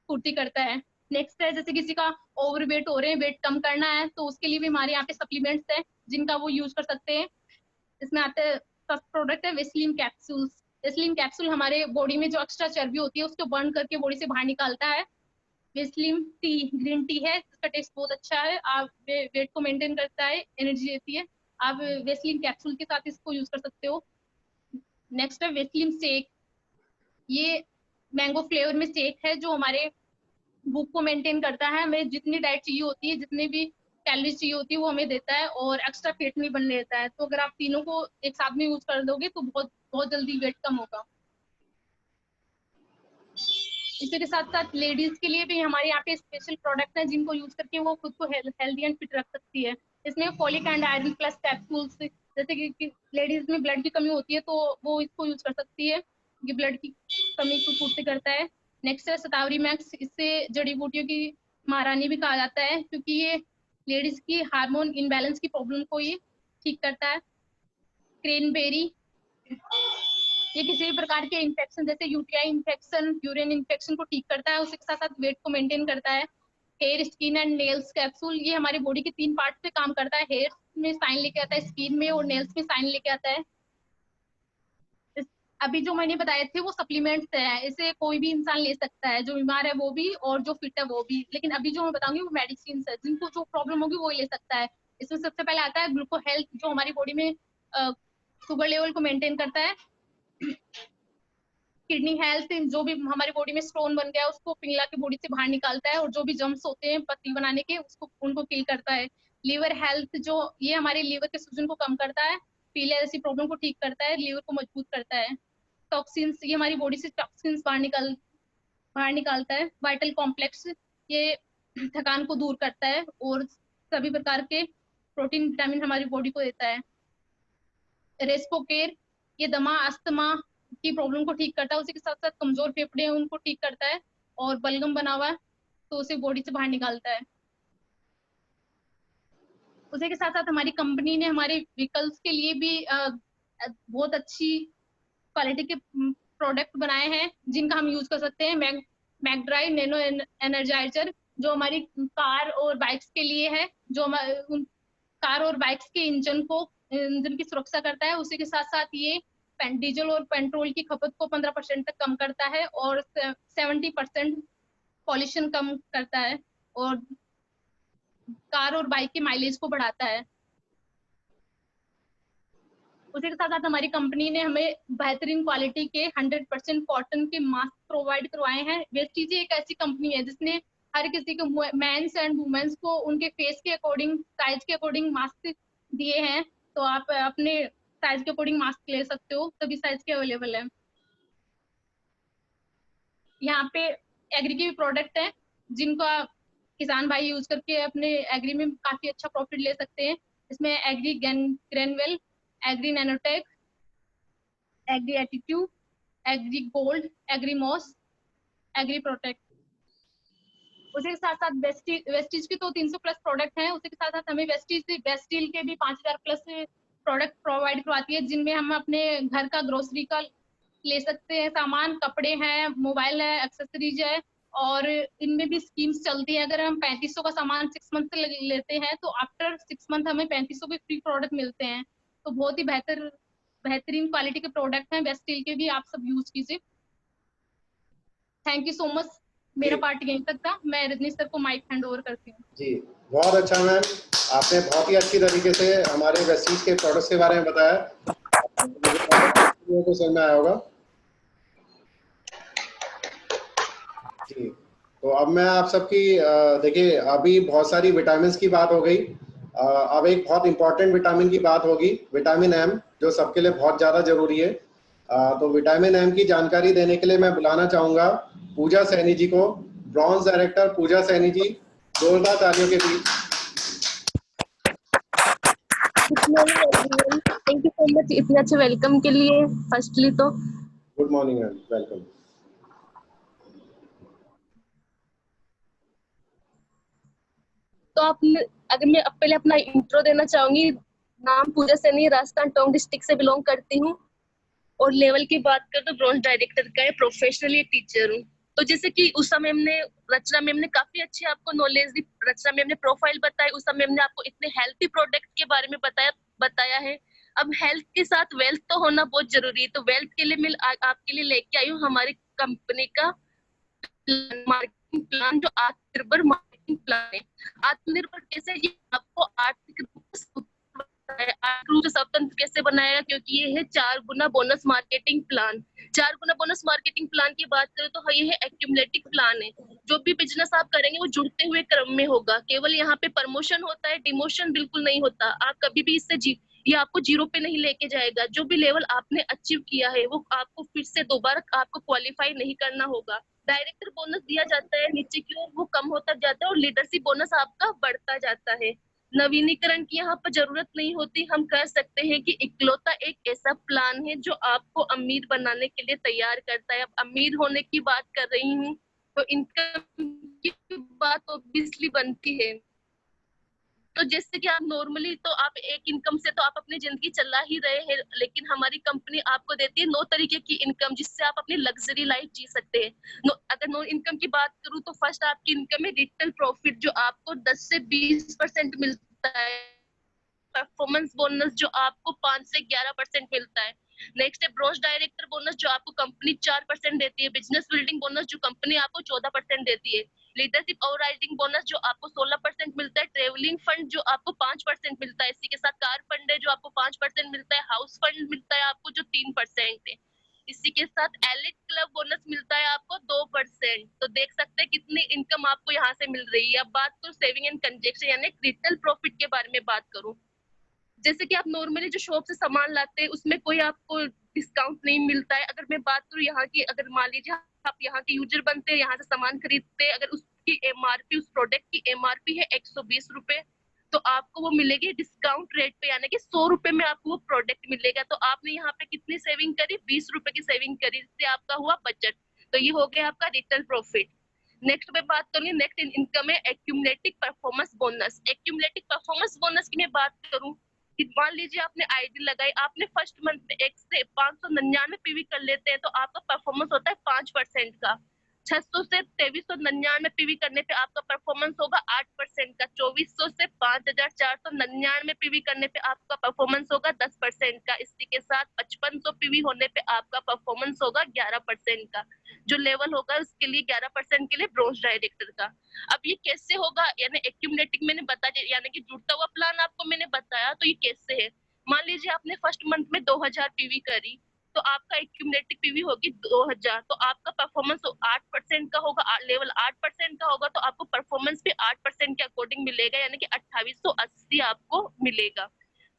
पूर्ति करता है। नेक्स्ट है जैसे किसी का ओवरवेट हो रहे हैं, वेट कम करना है, तो उसके लिए भी हमारे यहाँ पे सप्लीमेंट्स है जिनका वो यूज कर सकते हैं। इसमें आते हैं फर्स्ट प्रोडक्ट है वेस्लिन कैप्सूल्स। वेस्लिन कैप्सूल हमारे बॉडी में जो एक्स्ट्रा चर्बी होती है उसको बर्न करके बॉडी से बाहर निकालता है वेस्लिन टी ग्रीन टी है, इसका टेस्ट बहुत अच्छा है, आप वेट को मेंटेन करता है, एनर्जी देती है। आप वेस्लिन कैप्सूल के साथ इसको यूज कर सकते हो। नेक्स्ट है वेस्लिन शेक, ये मैंगो फ्लेवर में शेक है जो हमारे भूख को मेंटेन करता है, हमें जितनी डाइट चाहिए होती है, जितने भी कैलोरीज चाहिए होती है वो हमें देता है, और एक्स्ट्रा पेट नहीं बनने देता है। तो अगर आप तीनों को एक साथ में यूज कर दोगे तो बहुत बहुत जल्दी वेट कम होगा। इसी के साथ साथ लेडीज के लिए भी हमारे यहाँ पे स्पेशल प्रोडक्ट है जिनको यूज करके वो खुद को हेल्दी एंड फिट रख सकती है। इसमें folic and iron plus capsules, जैसे कि लेडीज में ब्लड की कमी होती है तो वो इसको यूज कर सकती है, ये ब्लड की कमी को पूर्ति करता है। नेक्स्ट है शतावरी मैक्स, इससे जड़ी बूटियों की महारानी भी कहा जाता है क्योंकि ये लेडीज की हार्मोन इनबैलेंस की प्रॉब्लम को ये ठीक करता है। क्रेनबेरी, ये किसी भी प्रकार के इन्फेक्शन जैसे यूटीआई इन्फेक्शन, यूरिन इन्फेक्शन को ठीक करता है, उसके साथ साथ वेट को मेंटेन करता है। Hair, skin and nails capsule, ये हमारी बॉडी के 3 पार्ट पे काम करता है, हेयर में साइन लेके आता है, स्किन में और नेल्स में साइन लेके आता है। अभी जो मैंने बताए थे वो सप्लीमेंट्स है, इसे कोई भी इंसान ले सकता है, जो बीमार है वो भी और जो फिट है वो भी, लेकिन अभी जो मैं बताऊंगी वो मेडिसिन है, जिनको जो प्रॉब्लम होगी वो ले सकता है। इसमें सबसे पहले आता है ग्लूको हेल्थ, जो हमारी बॉडी में शुगर लेवल को मेंटेन करता है। किडनी हेल्थ, जो भी हमारी बॉडी में स्टोन बन गया है उसको पिघला के बॉडी से बाहर निकालता है, और जो भी जम्स होते हैं पतली बनाने के उसको उनको किल करता है। लीवर हेल्थ, जो ये हमारे लीवर के सूजन को कम करता है, पीले जैसी प्रॉब्लम को ठीक करता है, लीवर को मजबूत करता है। टॉक्सिन्स, ये हमारी बॉडी से टॉक्सिन्स बाहर निकालता है। वाइटल कॉम्प्लेक्स, ये थकान को दूर करता है और सभी प्रकार के प्रोटीन विटामिन हमारी बॉडी को देता है। रेस्पोकेर, ये दमा अस्थमा की प्रॉब्लम को ठीक करता है, उसी के साथ साथ कमजोर फेफड़े हैं उनको ठीक करता है, और बलगम बना हुआ है तो उसे बॉडी से बाहर निकालता है। उसी के साथ साथ हमारी कंपनी ने हमारे व्हीकल्स के लिए भी बहुत अच्छी क्वालिटी के प्रोडक्ट बनाए हैं जिनका हम यूज कर सकते हैं। मैगड्राइव नैनो एनर्जाइजर, जो हमारी कार और बाइक्स के लिए है, जो कार और बाइक्स के इंजन की सुरक्षा करता है। उसी के साथ साथ ये डीजल और पेट्रोल की खपत को 15% तक कम करता है और 70% पॉल्यूशन कम करता है, और कार और बाइक के माइलेज को बढ़ाता है। उसी के साथ साथ हमारी कंपनी ने हमें बेहतरीन क्वालिटी के 100% कॉटन के मास्क प्रोवाइड करवाए हैं। वेस्टीज एक ऐसी कंपनी है जिसने हर किसी को, मेंस एंड वुमेन्स को, उनके फेस के अकॉर्डिंग, साइज के अकॉर्डिंग मास्क दिए हैं, तो आप अपने साइज के अकॉर्डिंग मास्क ले सकते हो, सभी साइज के अवेलेबल है। यहाँ पे एग्री के भी प्रोडक्ट है जिनको किसान भाई यूज करके अपने एग्री में काफी अच्छा प्रॉफिट ले सकते हैं। इसमें Agri Grainwell, Agri Nanotech, Agri Attitude, Agri Gold, Agri Moss, Agri Protect. उसी के साथ साथ वेस्टीज की तो 300 प्लस प्रोडक्ट हैं। उसी के साथ साथ हमें वेस्टील के भी 5000 प्लस प्रोडक्ट प्रोवाइड करवाती है, जिनमें हम अपने घर का ग्रोसरी का ले सकते हैं सामान, कपड़े हैं, मोबाइल है, एक्सेसरीज है, और इनमें भी स्कीम्स चलती है। अगर हम 3500 का सामान 6 मंथ से लेते हैं तो आफ्टर 6 मंथ हमें 3500 के फ्री प्रोडक्ट मिलते हैं। तो बहुत ही बेहतरीन क्वालिटी के प्रोडक्ट हैं वेस्टील के भी, आप सब यूज कीजिए। Thank you so much. मेरा पार्ट यहीं तक था, मैं रजनी सर को माइक हैंड ओवर करती हूँ। जी बहुत अच्छा मैम, आपने बहुत ही अच्छी तरीके से हमारे वेस्टीज के प्रोडक्ट्स के बारे में बताया, को समझ में आया होगा। जी तो अब मैं आप सबकी देखिए, अभी बहुत सारी विटामिन की बात हो गई, अब एक बहुत इंपॉर्टेंट विटामिन की बात होगी, विटामिन एम, जो सबके लिए बहुत ज़्यादा जरूरी है। तो विटामिन एम की जानकारी देने के लिए मैं बुलाना चाहूँगा पूजा सैनी जी को, ब्रॉन्ज डायरेक्टर पूजा सैनी जी, जोरदार तालियों के बीच। थैंक यू सो मच इतने अच्छे वेलकम के लिए। फर्स्टली तो गुड मॉर्निंग मैम, वेलकम। तो अगर मैं पहले अपना इंट्रो देना चाहूंगी। नाम पूजा सैनी, राजस्थान टोंक डिस्ट्रिक्ट से बिलोंग करती हूँ, और लेवल की बात कर तो ब्रॉन्ज डायरेक्टर का है, प्रोफेशनली टीचर हूँ। तो जैसे कि उस समय रचना मैम ने काफी अच्छी आपको नॉलेज दी, रचना मैम ने प्रोफाइल बताई, उस समय मैम ने आपको इतने हेल्थी प्रोडक्ट के बारे में बताया है। अब हेल्थ के साथ वेल्थ तो होना बहुत जरूरी है, तो वेल्थ के लिए मैं आपके लिए लेके आई हूँ हमारी कंपनी का मार्केटिंग प्लान जो आत्मनिर्भर मार्केटिंग प्लान है। आत्मनिर्भर कैसे, ये आपको आर्थिक रूप से स्वतंत्र कैसे बनाएगा, क्योंकि ये है 4 गुना बोनस मार्केटिंग प्लान। 4 गुना बोनस मार्केटिंग प्लान की बात करें तो ये है एक्यूमुलेटिव प्लान है। जो भी बिजनेस आप करेंगे वो जुड़ते हुए क्रम में होगा। केवल यहाँ पे प्रमोशन होता है, डिमोशन बिल्कुल नहीं होता। आप कभी भी इससे ये आपको जीरो पे नहीं लेके जाएगा। जो भी लेवल आपने अचीव किया है वो आपको फिर से दोबारा आपको क्वालिफाई नहीं करना होगा। डायरेक्टर बोनस दिया जाता है नीचे की ओर, वो कम होता जाता है और लीडरशिप बोनस आपका बढ़ता जाता है। नवीनीकरण की यहाँ पर जरूरत नहीं होती। हम कह सकते हैं कि इकलौता एक ऐसा प्लान है जो आपको अमीर बनाने के लिए तैयार करता है। अब अमीर होने की बात कर रही हूँ तो इनकम की बात ऑब्वियसली बनती है। तो जैसे कि आप नॉर्मली तो आप एक इनकम से तो आप अपनी जिंदगी चला ही रहे हैं, लेकिन हमारी कंपनी आपको देती है 9 तरीके की इनकम जिससे आप अपनी लग्जरी लाइफ जी सकते हैं। अगर नो इनकम की बात करूं तो फर्स्ट आपकी इनकम है रिटेल प्रॉफिट जो आपको 10 से 20% मिलता है। परफॉर्मेंस बोनस जो आपको 5 से 11% मिलता है। नेक्स्ट है ब्रॉन्ज डायरेक्टर बोनस जो आपको कंपनी 4% देती है। बिजनेस बिल्डिंग बोनस जो कंपनी आपको 14% देती है। लीडरशिप और राइटिंग बोनस जो आपको 16% मिलता है। ट्रेवलिंग फंड जो आपको 5% मिलता है। इसी के साथ कार फंड है जो आपको 5% मिलता है। हाउस फंड मिलता है आपको जो 3% है। इसी के साथ एलिट क्लब बोनस मिलता है आपको 2%। तो देख सकते हैं कितनी इनकम आपको यहाँ से मिल रही है। अब बात करूँ सेविंग एंड कंजेक्शन यानी रिटेल प्रॉफिट के बारे में बात करूँ, जैसे कि आप नॉर्मली जो शॉप से सामान लाते हैं उसमें कोई आपको डिस्काउंट नहीं मिलता है। अगर मैं बात करूँ यहाँ की, अगर मान लीजिए आप यहाँ के यूजर बनते हैं, यहाँ से सामान खरीदते हैं, अगर उसकी एमआरपी, उस प्रोडक्ट की एमआरपी है 120 रुपए, तो आपको वो मिलेगी डिस्काउंट रेट पे, यानी कि 100 रुपए में आपको वो प्रोडक्ट मिलेगा। तो आपने यहाँ पे कितनी सेविंग करी? 20 रुपए की सेविंग करी, इससे आपका हुआ बजट। तो ये हो गया आपका रिटेल प्रॉफिट। नेक्स्ट मैं बात करूंगी, नेक्स्ट इनकम है accumulative performance bonus. Accumulative performance bonus की मैं बात करूं, मान लीजिए आपने आईडी लगाई, आपने फर्स्ट मंथ में 1 से 599 पीवी कर लेते हैं तो आपका परफॉर्मेंस होता है 5% का। 600 से 2399 पीवी करने पे आपका परफॉर्मेंस होगा 8% का। 2400 से 5499 पीवी करने पे आपका परफॉर्मेंस होगा 10% का। इसी के साथ 5500 पीवी होने पे आपका परफॉर्मेंस होगा 11% का। जो लेवल होगा उसके लिए 11% के लिए ब्रॉन्ज डायरेक्टर का। अब ये कैसे होगा, यानी एक्यूमुलेटिव मैंने बताया, यानी कि जुड़ता हुआ प्लान आपको मैंने बताया। तो ये कैसे है, मान लीजिए आपने फर्स्ट मंथ में 2000 पीवी करी तो आपका एक्यूमुलेटिव पीवी होगी 2000, तो आपका परफॉर्मेंस 8% का होगा, लेवल 8% का होगा, तो आपको परफॉर्मेंस भी 8% के अकॉर्डिंग मिलेगा, यानी कि 2880 आपको मिलेगा।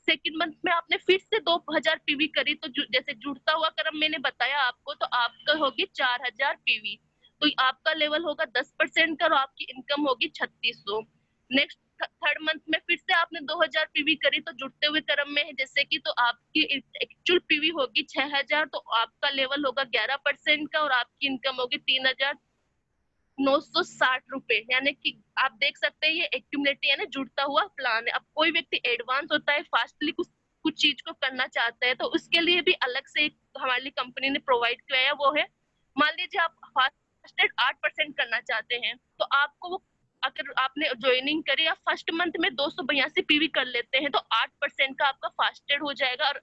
सेकंड मंथ में आपने फिर से 2000 पीवी करी तो जैसे जुड़ता हुआ क्रम मैंने बताया आपको, तो आपका होगी 4000 पीवी, तो आपका लेवल होगा 10% का और आपकी इनकम होगी 3600। नेक्स्ट थर्ड मंथ में फिर से आपने 2000 पीवी करी तो जुड़ते हुए क्रम में है जैसे कि, तो आपकी एक्चुअल पीवी होगी 6000, तो आपका लेवल होगा 11% का और आपकी इनकम होगी 3960 रुपए। यानी कि आप देख सकते हैं ये एक्यूमुलेटिव यानी जुड़ता हुआ प्लान है। अब कोई व्यक्ति एडवांस होता है, फास्टली कुछ चीज को करना चाहता है, तो उसके लिए भी अलग से एक हमारी कंपनी ने प्रोवाइड किया है। वो है, मान लीजिए आप फास्टेड 8% करना चाहते हैं तो आपको वो, अगर आपने ज्वाइनिंग करी, आप फर्स्ट मंथ में 282 पीवी कर लेते हैं तो 8% का आपका फास्टेड हो जाएगा। और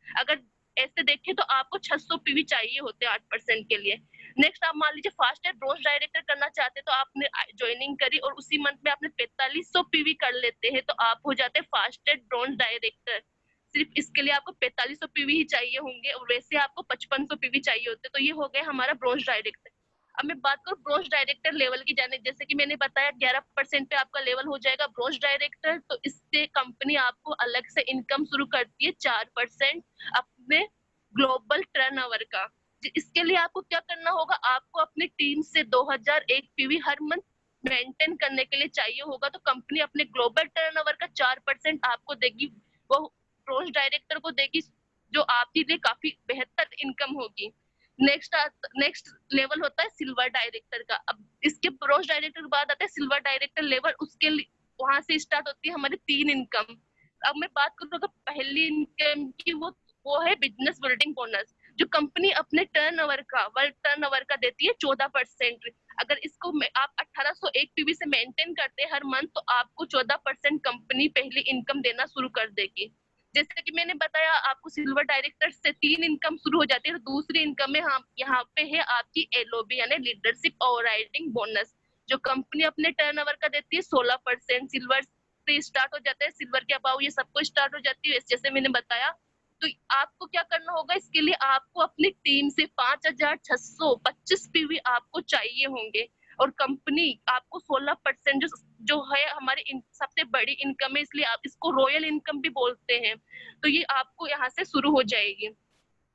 अगर ऐसे देखें तो आपको 600 पीवी चाहिए होते हैं 8% के लिए। नेक्स्ट आप मान लीजिए फास्टेड ब्रॉन्ज डायरेक्टर करना चाहते हैं, तो आपने ज्वाइनिंग करी और उसी मंथ में आपने 4500 पीवी कर लेते हैं तो आप हो जाते हैं फास्टेड ब्रॉन्ज डायरेक्टर। सिर्फ इसके लिए आपको 4500 पीवी ही चाहिए होंगे और वैसे आपको 5500 पीवी चाहिए होते, तो ये हो गया हमारा ब्रॉन्ज डायरेक्टर। अब मैं बात करूँ ब्रॉन्ज डायरेक्टर लेवल की, जाने जैसे कि मैंने बताया 11% पे आपका लेवल हो जाएगा ब्रॉन्ज डायरेक्टर, तो इससे कंपनी आपको अलग से इनकम शुरू करती है 4% अपने ग्लोबल टर्नओवर का। इसके लिए आपको क्या करना होगा, आपको अपनी टीम से 2001 पीवी हर मंथ मेंटेन करने के लिए चाहिए होगा, तो कंपनी अपने ग्लोबल टर्नओवर का 4% आपको देगी, वो ब्रॉन्ज डायरेक्टर को देगी, जो आपके लिए काफी बेहतर इनकम होगी। नेक्स्ट लेवल होता है सिल्वर डायरेक्टर का। अब इसके ब्रॉन्ज डायरेक्टर के बाद आता है सिल्वर डायरेक्टर लेवल, उसके वहां से स्टार्ट होती है हमारी 3 इनकम। अब मैं बात करूँ तो पहली इनकम की, वो है बिजनेस बिल्डिंग बोनस, जो कंपनी अपने टर्नओवर का, वर्ल्ड टर्नओवर का देती है 14%। अगर इसको आप 1801 पीवी से मेंटेन करते हैं हर मंथ तो आपको 14% कंपनी पहली इनकम देना शुरू कर देगी, जैसे कि मैंने बताया आपको, सिल्वर डायरेक्टर से 3 इनकम शुरू हो जाती है। तो दूसरी इनकम में हम यहाँ पे है आपकी LOB यानी लीडरशिप ओवरराइडिंग बोनस, जो कंपनी अपने टर्नओवर का देती है 16%। सिल्वर से स्टार्ट हो जाता है, सिल्वर के अबाव ये सबको स्टार्ट हो जाती है जैसे मैंने बताया। तो आपको क्या करना होगा, इसके लिए आपको अपनी टीम से 5625 PV आपको चाहिए होंगे, और कंपनी आपको 16% जो है हमारी सबसे बड़ी इनकम है, इसलिए आप इसको रॉयल इनकम भी बोलते हैं। तो ये आपको यहाँ से शुरू हो जाएगी।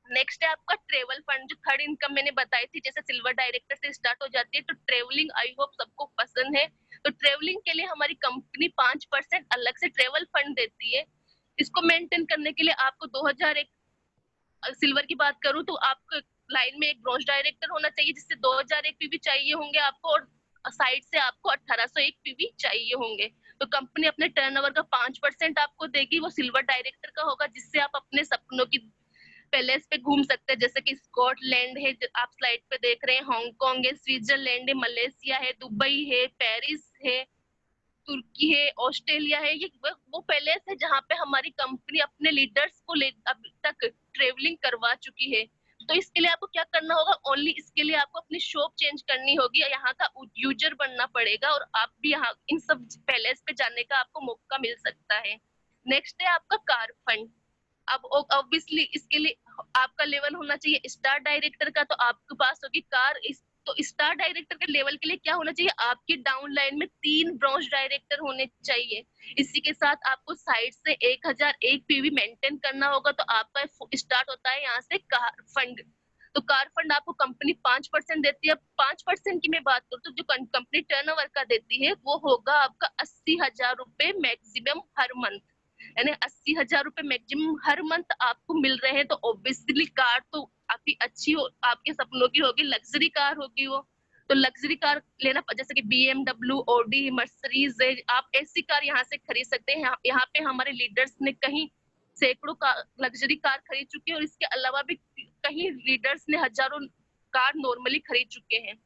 नेक्स्ट है आपका ट्रेवल फंड, जो थर्ड इनकम मैंने बताई थी, जैसे सिल्वर डायरेक्टर से स्टार्ट हो जाती है। तो ट्रेवलिंग आई होप सबको पसंद है। तो ट्रेवलिंग के लिए हमारी कंपनी 5% अलग से ट्रेवल फंड देती है। इसको मेंटेन करने के लिए आपको 2001 सिल्वर की बात करूं तो आपको लाइन में एक ब्रॉन्ज डायरेक्टर होना चाहिए, जिससे 2001 PV चाहिए होंगे आपको, और साइड से आपको 1801 PV चाहिए होंगे। तो कंपनी अपने टर्नओवर का 5% आपको देगी, वो सिल्वर डायरेक्टर का होगा, जिससे आप अपने सपनों की पैलेस पे घूम सकते हैं, जैसे कि स्कॉटलैंड है आप स्लाइड पे देख रहे हैं, हांगकांग है, स्विट्जरलैंड है, मलेशिया है, दुबई है, पेरिस है, तुर्की है, ऑस्ट्रेलिया है। ये वो पैलेस है जहाँ पे हमारी कंपनी अपने लीडर्स को अब तक ट्रेवलिंग करवा चुकी है। तो इसके लिए आपको क्या करना होगा, ओनली इसके लिए आपको अपनी शॉप चेंज करनी होगी, यहाँ का यूजर बनना पड़ेगा, और आप भी यहाँ इन सब पैलेस पे जाने का आपको मौका मिल सकता है। नेक्स्ट है आपका कार फंड। अब ऑब्वियसली इसके लिए आपका लेवल होना चाहिए स्टार डायरेक्टर का, तो आपके पास होगी कार। तो स्टार डायरेक्टर के लेवल के लिए क्या होना चाहिए, आपकी डाउन लाइन में 3 ब्रॉन्ज डायरेक्टर होने चाहिए। इसी के साथ आपको साइड से 1001 PV मेंटेन करना होगा। तो आपका स्टार्ट होता है यहाँ से कार फंड। तो कार फंड आपको कंपनी 5% देती है। 5% की मैं बात करूँ तो जो कंपनी टर्नओवर का देती है वो होगा आपका 80,000 रुपए मैक्सिमम हर मंथ, यानी 80,000 रुपए मैक्सिमम हर मंथ आपको मिल रहे हैं। तो ऑब्वियसली कार तो आपकी अच्छी हो, आपके सपनों की होगी, लग्जरी कार होगी वो। तो लग्जरी कार लेना, जैसे कि BMW, Audi, मर्सिडीज है, आप ऐसी कार यहाँ से खरीद सकते हैं। यहाँ पे हमारे लीडर्स ने कहीं सैकड़ों लग्जरी कार खरीद चुके हैं, और इसके अलावा भी कहीं लीडर्स ने हजारों कार नॉर्मली खरीद चुके हैं।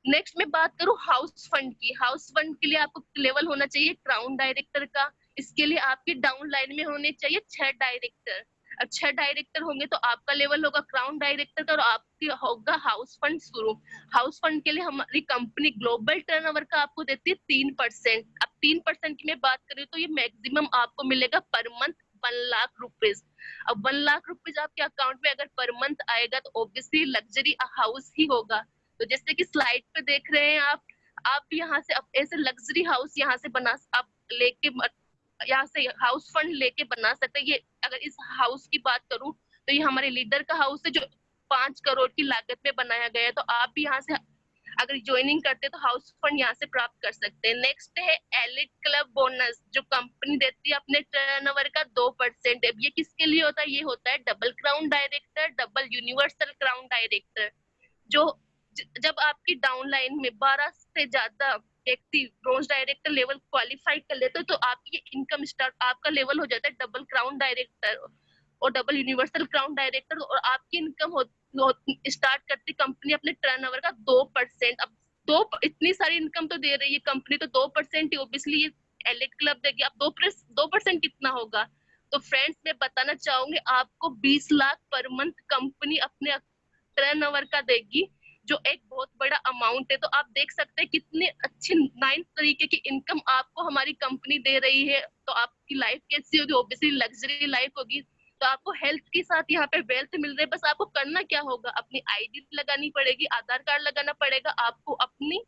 नेक्स्ट मैं बात करूँ हाउस फंड की। हाउस फंड के लिए आपको लेवल होना चाहिए क्राउन डायरेक्टर का। इसके लिए आपकी डाउन लाइन में होने चाहिए 6 डायरेक्टर। अब 6 डायरेक्टर होंगे तो आपका लेवल होगा क्राउन डायरेक्टर का, और आपकी होगा हाउस फंड शुरू। हाउस फंड के लिए हमारी कंपनी ग्लोबल टर्नओवर का आपको देती है 3%। अब 3% की मैं बात करूँ तो ये मैक्सिमम आपको मिलेगा पर मंथ 1 लाख रुपीज। अब 1 लाख रुपीज आपके अकाउंट में अगर पर मंथ आएगा तो ऑब्वियसली लग्जरी हाउस ही होगा। तो जैसे कि स्लाइड पे देख रहे हैं आप यहाँ से ऐसे लग्जरी हाउस यहाँ से बना, आप लेके यहाँ से हाउस फंड लेके बना सकते हैं। ये अगर इस हाउस की बात करूं तो ये हमारे लीडर का हाउस है, जो 5 करोड़ की लागत में बनाया गया है। तो आप भी यहाँ से अगर ज्वाइनिंग करते हैं तो हाउस फंड यहाँ से प्राप्त कर सकते हैं। नेक्स्ट है एलिट क्लब बोनस, जो कंपनी देती है अपने टर्नओवर का 2%। अब ये किसके लिए होता है, ये होता है double crown director, double universal crown director. जो जब आपकी डाउन लाइन में 12 से ज्यादा व्यक्ति ब्रॉन्ज डायरेक्टर लेवल क्वालिफाई कर लेते हो तो आपकी इनकम स्टार्ट, आपका लेवल हो जाता है डबल क्राउन डायरेक्टर और डबल यूनिवर्सल क्राउन डायरेक्टर, और आपकी इनकम स्टार्ट करती कंपनी अपने टर्नओवर का 2%। अब इतनी सारी इनकम तो दे रही है कंपनी, तो 2% ही ऑब्वियसली ये एलिट क्लब देगी। अब 2% कितना होगा, तो फ्रेंड्स मैं बताना चाहूंगी आपको 20 लाख पर मंथ कंपनी अपने टर्नओवर का देगी, जो एक बहुत बड़ा अमाउंट है। तो आप देख सकते हैं कितने अच्छे 9 तरीके की इनकम आपको हमारी कंपनी दे रही है। तो आपकी लाइफ कैसी होगी, ऑब्वियसली लग्जरी लाइफ होगी। तो आपको हेल्थ के साथ यहाँ पे वेल्थ मिल रही है। बस आपको करना क्या होगा, अपनी ID लगानी पड़ेगी, आधार कार्ड लगाना पड़ेगा, आपको अपनी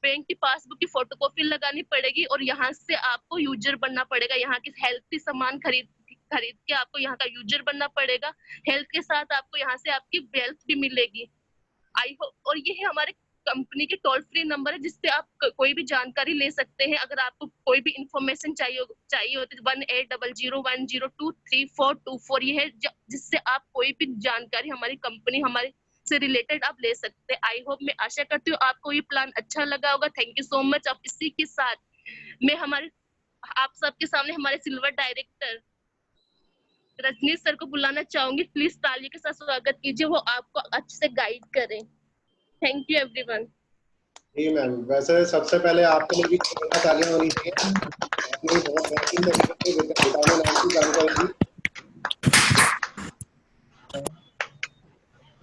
बैंक की पासबुक की फोटोकॉपी लगानी पड़ेगी, और यहाँ से आपको यूजर बनना पड़ेगा। यहाँ के हेल्थी सामान खरीद के आपको यहाँ का यूजर बनना पड़ेगा। हेल्थ के साथ आपको यहाँ से आपकी वेल्थ भी मिलेगी। आई होप, और ये है हमारे कंपनी के टोल फ्री नंबर है, जिससे आप कोई भी जानकारी ले सकते हैं। अगर आपको कोई भी इंफॉर्मेशन चाहिए होती है 180010234424, ये है जिससे आप कोई भी जानकारी हमारी कंपनी हमारे से रिलेटेड आप ले सकते हैं। आई होप, मैं आशा करती हूँ आपको ये प्लान अच्छा लगा होगा। Thank you so much. अब इसी के साथ मैं आप सबके सामने हमारे सिल्वर डायरेक्टर रजनीश सर को बुलाना चाहूंगी। प्लीज तालियों के साथ स्वागत कीजिए, वो आपको अच्छे से गाइड करें। Thank you everyone. जी मैम, वैसे सबसे पहले आपके लिए भी तालियां होनी चाहिए। आपने बहुत बेहतरीन तरीके से विटामिन की जानकारी दी।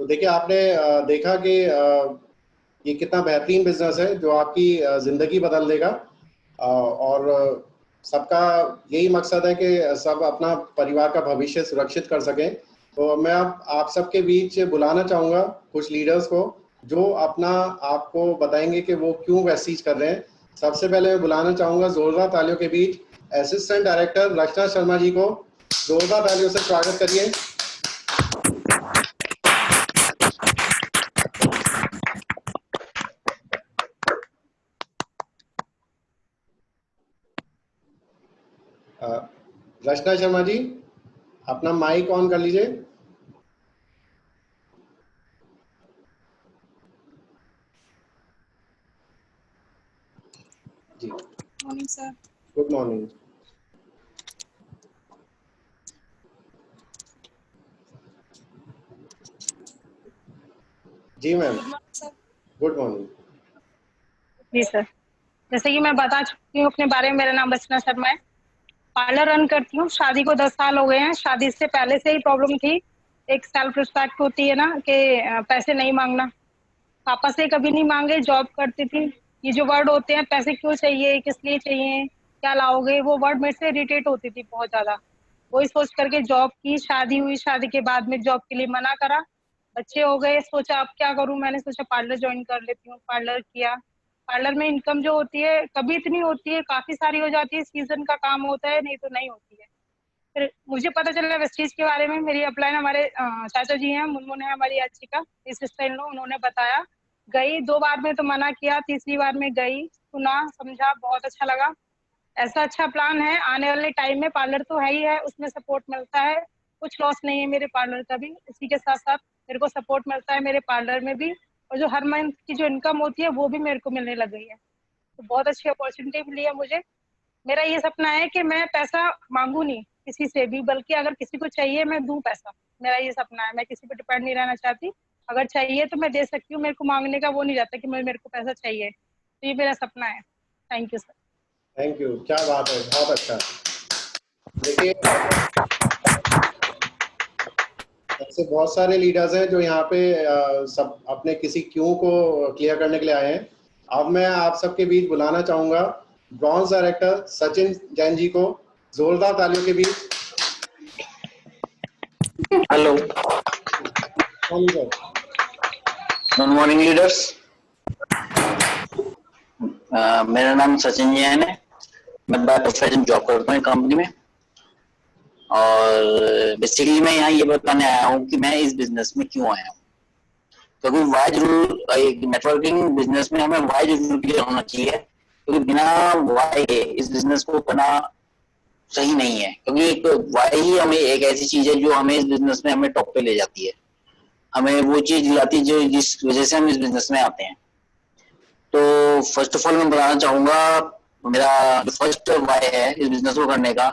देखिए आपने देखा कि ये कितना बेहतरीन बिजनेस है जो आपकी जिंदगी बदल देगा, और सबका यही मकसद है कि सब अपना परिवार का भविष्य सुरक्षित कर सकें। तो मैं अब आप सबके बीच बुलाना चाहूँगा कुछ लीडर्स को जो अपना आपको बताएंगे कि वो क्यों वेस्टीज कर रहे हैं। सबसे पहले मैं बुलाना चाहूँगा जोरदार तालियों के बीच असिस्टेंट डायरेक्टर रचना शर्मा जी को। जोरदार तालियों से स्वागत करिए। रचना शर्मा जी, अपना माइक ऑन कर लीजिए। जी, मॉर्निंग सर। Good morning. जी मैम, गुड मॉर्निंग। जी सर, जैसे कि मैं बता चुकी हूँ अपने बारे में, मेरा नाम रचना शर्मा है। पार्लर रन करती हूँ, शादी को 10 साल हो गए हैं। शादी से पहले से ही प्रॉब्लम थी। एक सेल्फ रिस्पेक्ट होती है ना कि पैसे नहीं मांगना, पापा से कभी नहीं मांगे, जॉब करती थी। ये जो वर्ड होते हैं पैसे क्यों चाहिए, किस लिए चाहिए, क्या लाओगे, वो वर्ड मेरे से इरिटेट होती थी बहुत ज्यादा। वही सोच करके जॉब की, शादी हुई, शादी के बाद में जॉब के लिए मना करा, बच्चे हो गए, सोचा अब क्या करूं, मैंने सोचा पार्लर ज्वाइन कर लेती हूँ। पार्लर किया। पार्लर में इनकम जो होती है कभी इतनी होती है, काफी सारी हो जाती है, सीजन का काम होता है, नहीं तो नहीं होती है। फिर मुझे पता चला वेस्टीज के बारे में। मेरी अपलाइन हमारे चाचा जी हैं, मुनमुन है हमारी अच्छी का सिस्टर इन लो, उन्होंने बताया। गई 2 बार में तो मना किया, तीसरी बार में गई, सुना, समझा, बहुत अच्छा लगा। ऐसा अच्छा प्लान है आने वाले टाइम में। पार्लर तो है ही है, उसमें सपोर्ट मिलता है, कुछ लॉस नहीं है मेरे पार्लर का भी। इसी के साथ साथ मेरे को सपोर्ट मिलता है मेरे पार्लर में भी, और जो हर मंथ की जो इनकम होती है वो भी मेरे को मिलने लग गई है। तो बहुत अच्छी अपॉर्चुनिटी मिली है मुझे। मेरा ये सपना है कि मैं पैसा मांगू नहीं किसी से भी, बल्कि अगर किसी को चाहिए मैं दूं पैसा। मेरा ये सपना है, मैं किसी पर डिपेंड नहीं रहना चाहती। अगर चाहिए तो मैं दे सकती हूँ, मेरे को मांगने का वो नहीं रहता कि मेरे को पैसा चाहिए। तो ये मेरा सपना है। Thank you sir. Thank you, क्या बात है, बहुत अच्छा। देखिए ऐसे बहुत सारे लीडर्स हैं जो यहाँ पे सब अपने किसी क्यों को क्लियर करने के लिए आए हैं। अब मैं आप सबके बीच बुलाना चाहूंगा ब्रॉन्ज डायरेक्टर सचिन जैन जी को। जोरदार तालियों के बीच। Hello, good morning leaders. मेरा नाम सचिन जैन है। मैं बाय प्रोफेशन जॉब करता हूँ कंपनी में, और बेसिकली मैं यहाँ ये बताने आया हूँ कि मैं इस बिजनेस में क्यों आया हूँ। क्योंकि वाई जरूर एक नेटवर्किंग बिजनेस में हमें वाई जरूर क्लियर होना चाहिए, क्योंकि बिना वाई के इस बिजनेस को करना सही नहीं है। क्योंकि एक वाई ही हमें एक ऐसी चीज है जो हमें इस बिजनेस में हमें टॉप पे ले जाती है, हमें वो चीज दिलाती है जो जिस वजह से हम इस बिजनेस में आते हैं। तो फर्स्ट ऑफ ऑल मैं बताना चाहूंगा, मेरा जो फर्स्ट वाई है इस बिजनेस को करने का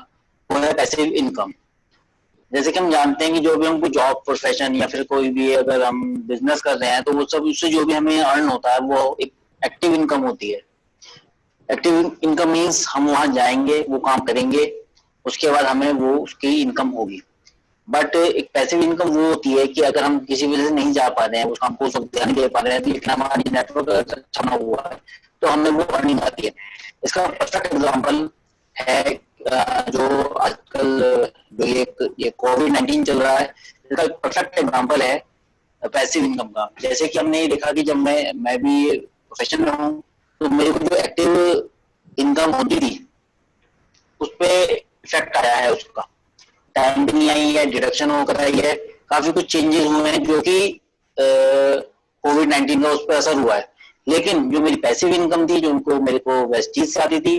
वो है पैसिव इनकम। जैसे कि हम जानते हैं कि जो भी हम कोई जॉब प्रोफेशन या फिर कोई भी अगर हम बिजनेस कर रहे हैं तो वो सब उससे जो भी हमें अर्न होता है वो एक एक्टिव इनकम होती है। एक्टिव इनकम मीन्स हम वहां जाएंगे, वो काम करेंगे, उसके बाद हमें वो उसकी इनकम होगी। बट एक पैसिव इनकम वो होती है कि अगर हम किसी वजह से नहीं जा पा रहे हैं, उस काम को उस वक्त ध्यान नहीं दे पा रहे हैं, लेकिन हमारी नेटवर्क अच्छा ना हुआ है तो हमें वो अर्निंग आती है। इसका परफेक्ट एग्जाम्पल है जो आजकल जो ये कोविड-19 चल रहा है, इसका परफेक्ट एग्जाम्पल है पैसिव इनकम का। जैसे कि हमने देखा कि जब मैं भी प्रोफेशन में हूँ तो मेरे को जो एक्टिव इनकम होती थी उस पर इफेक्ट आया है, उसका टाइम भी नहीं आई है, डिडक्शन होकर आई है, काफी कुछ चेंजेस हुए हैं जो कि कोविड-19 का उस पर असर हुआ है। लेकिन जो मेरी पैसिव इनकम थी, जो उनको मेरे को वेस्टीज से आती थी,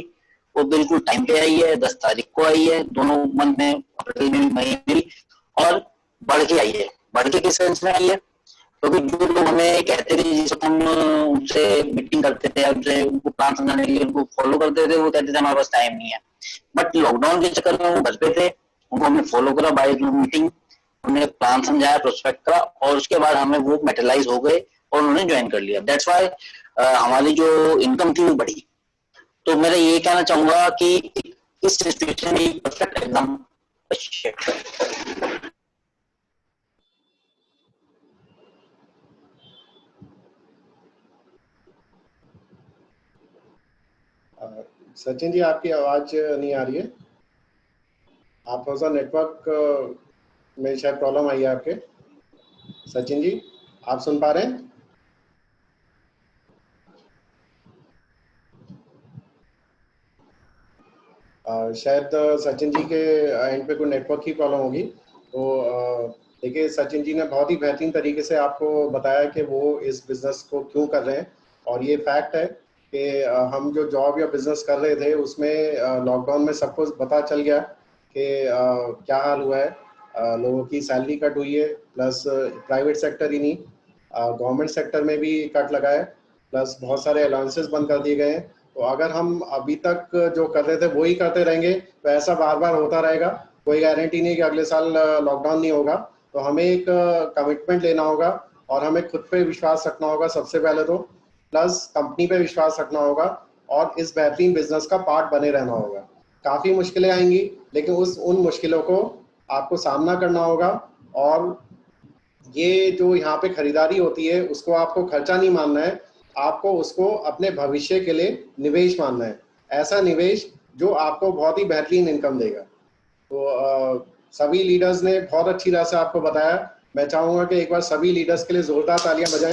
वो बिल्कुल टाइम पे आई है, 10 तारीख को आई है, दोनों मंथ में, अप्रैल में, मई में, और बढ़ के आई है। बढ़ के किस सेंस में आई है? क्योंकि जो लोग हमें कहते थे, जिस हम उनसे मीटिंग करते थे, उनसे उनको प्लान समझाने के लिए उनको फॉलो करते थे, वो कहते थे हमारे पास टाइम नहीं है। बट लॉकडाउन के चक्कर में वो घर पे थे, उनको हमने फॉलो करा बाय जूम मीटिंग, उन्हें प्लान समझाया, प्रोस्पेक्ट करा, और उसके बाद हमें वो मेटलाइज हो गए और उन्होंने ज्वाइन कर लिया। दैट्स वाई हमारी जो इनकम थी वो बढ़ी। तो मैं ये कहना चाहूंगा कि इस सिचुएशन में परफेक्ट एकदम सचिन जी आपकी आवाज नहीं आ रही है, आप थोड़ा सा नेटवर्क में शायद प्रॉब्लम आई है आपके। सचिन जी आप सुन पा रहे हैं? शायद सचिन जी के एंड पे कोई नेटवर्क की प्रॉब्लम होगी। तो देखिए सचिन जी ने बहुत ही बेहतरीन तरीके से आपको बताया कि वो इस बिज़नेस को क्यों कर रहे हैं, और ये फैक्ट है कि हम जो जॉब या बिज़नेस कर रहे थे उसमें लॉकडाउन में सबको पता चल गया कि क्या हाल हुआ है। लोगों की सैलरी कट हुई है, प्लस प्राइवेट सेक्टर ही नहीं गवर्नमेंट सेक्टर में भी कट लगा है, प्लस बहुत सारे अलाउंसेस बंद कर दिए गए हैं। तो अगर हम अभी तक जो कर रहे थे वही करते रहेंगे तो ऐसा बार बार होता रहेगा, कोई गारंटी नहीं कि अगले साल लॉकडाउन नहीं होगा। तो हमें एक कमिटमेंट लेना होगा और हमें खुद पे विश्वास रखना होगा सबसे पहले तो, प्लस कंपनी पे विश्वास रखना होगा और इस बेहतरीन बिजनेस का पार्ट बने रहना होगा। काफ़ी मुश्किलें आएंगी लेकिन उन मुश्किलों को आपको सामना करना होगा, और ये जो यहाँ पे खरीदारी होती है उसको आपको खर्चा नहीं मानना है, आपको उसको अपने भविष्य के लिए निवेश मानना है, ऐसा निवेश जो आपको बहुत ही बेहतरीन इनकम देगा। तो सभी लीडर्स ने बहुत अच्छी तरह से आपको बताया। मैं चाहूंगा कि एक बार सभी लीडर्स के लिए जोरदार तालियां बजाएं।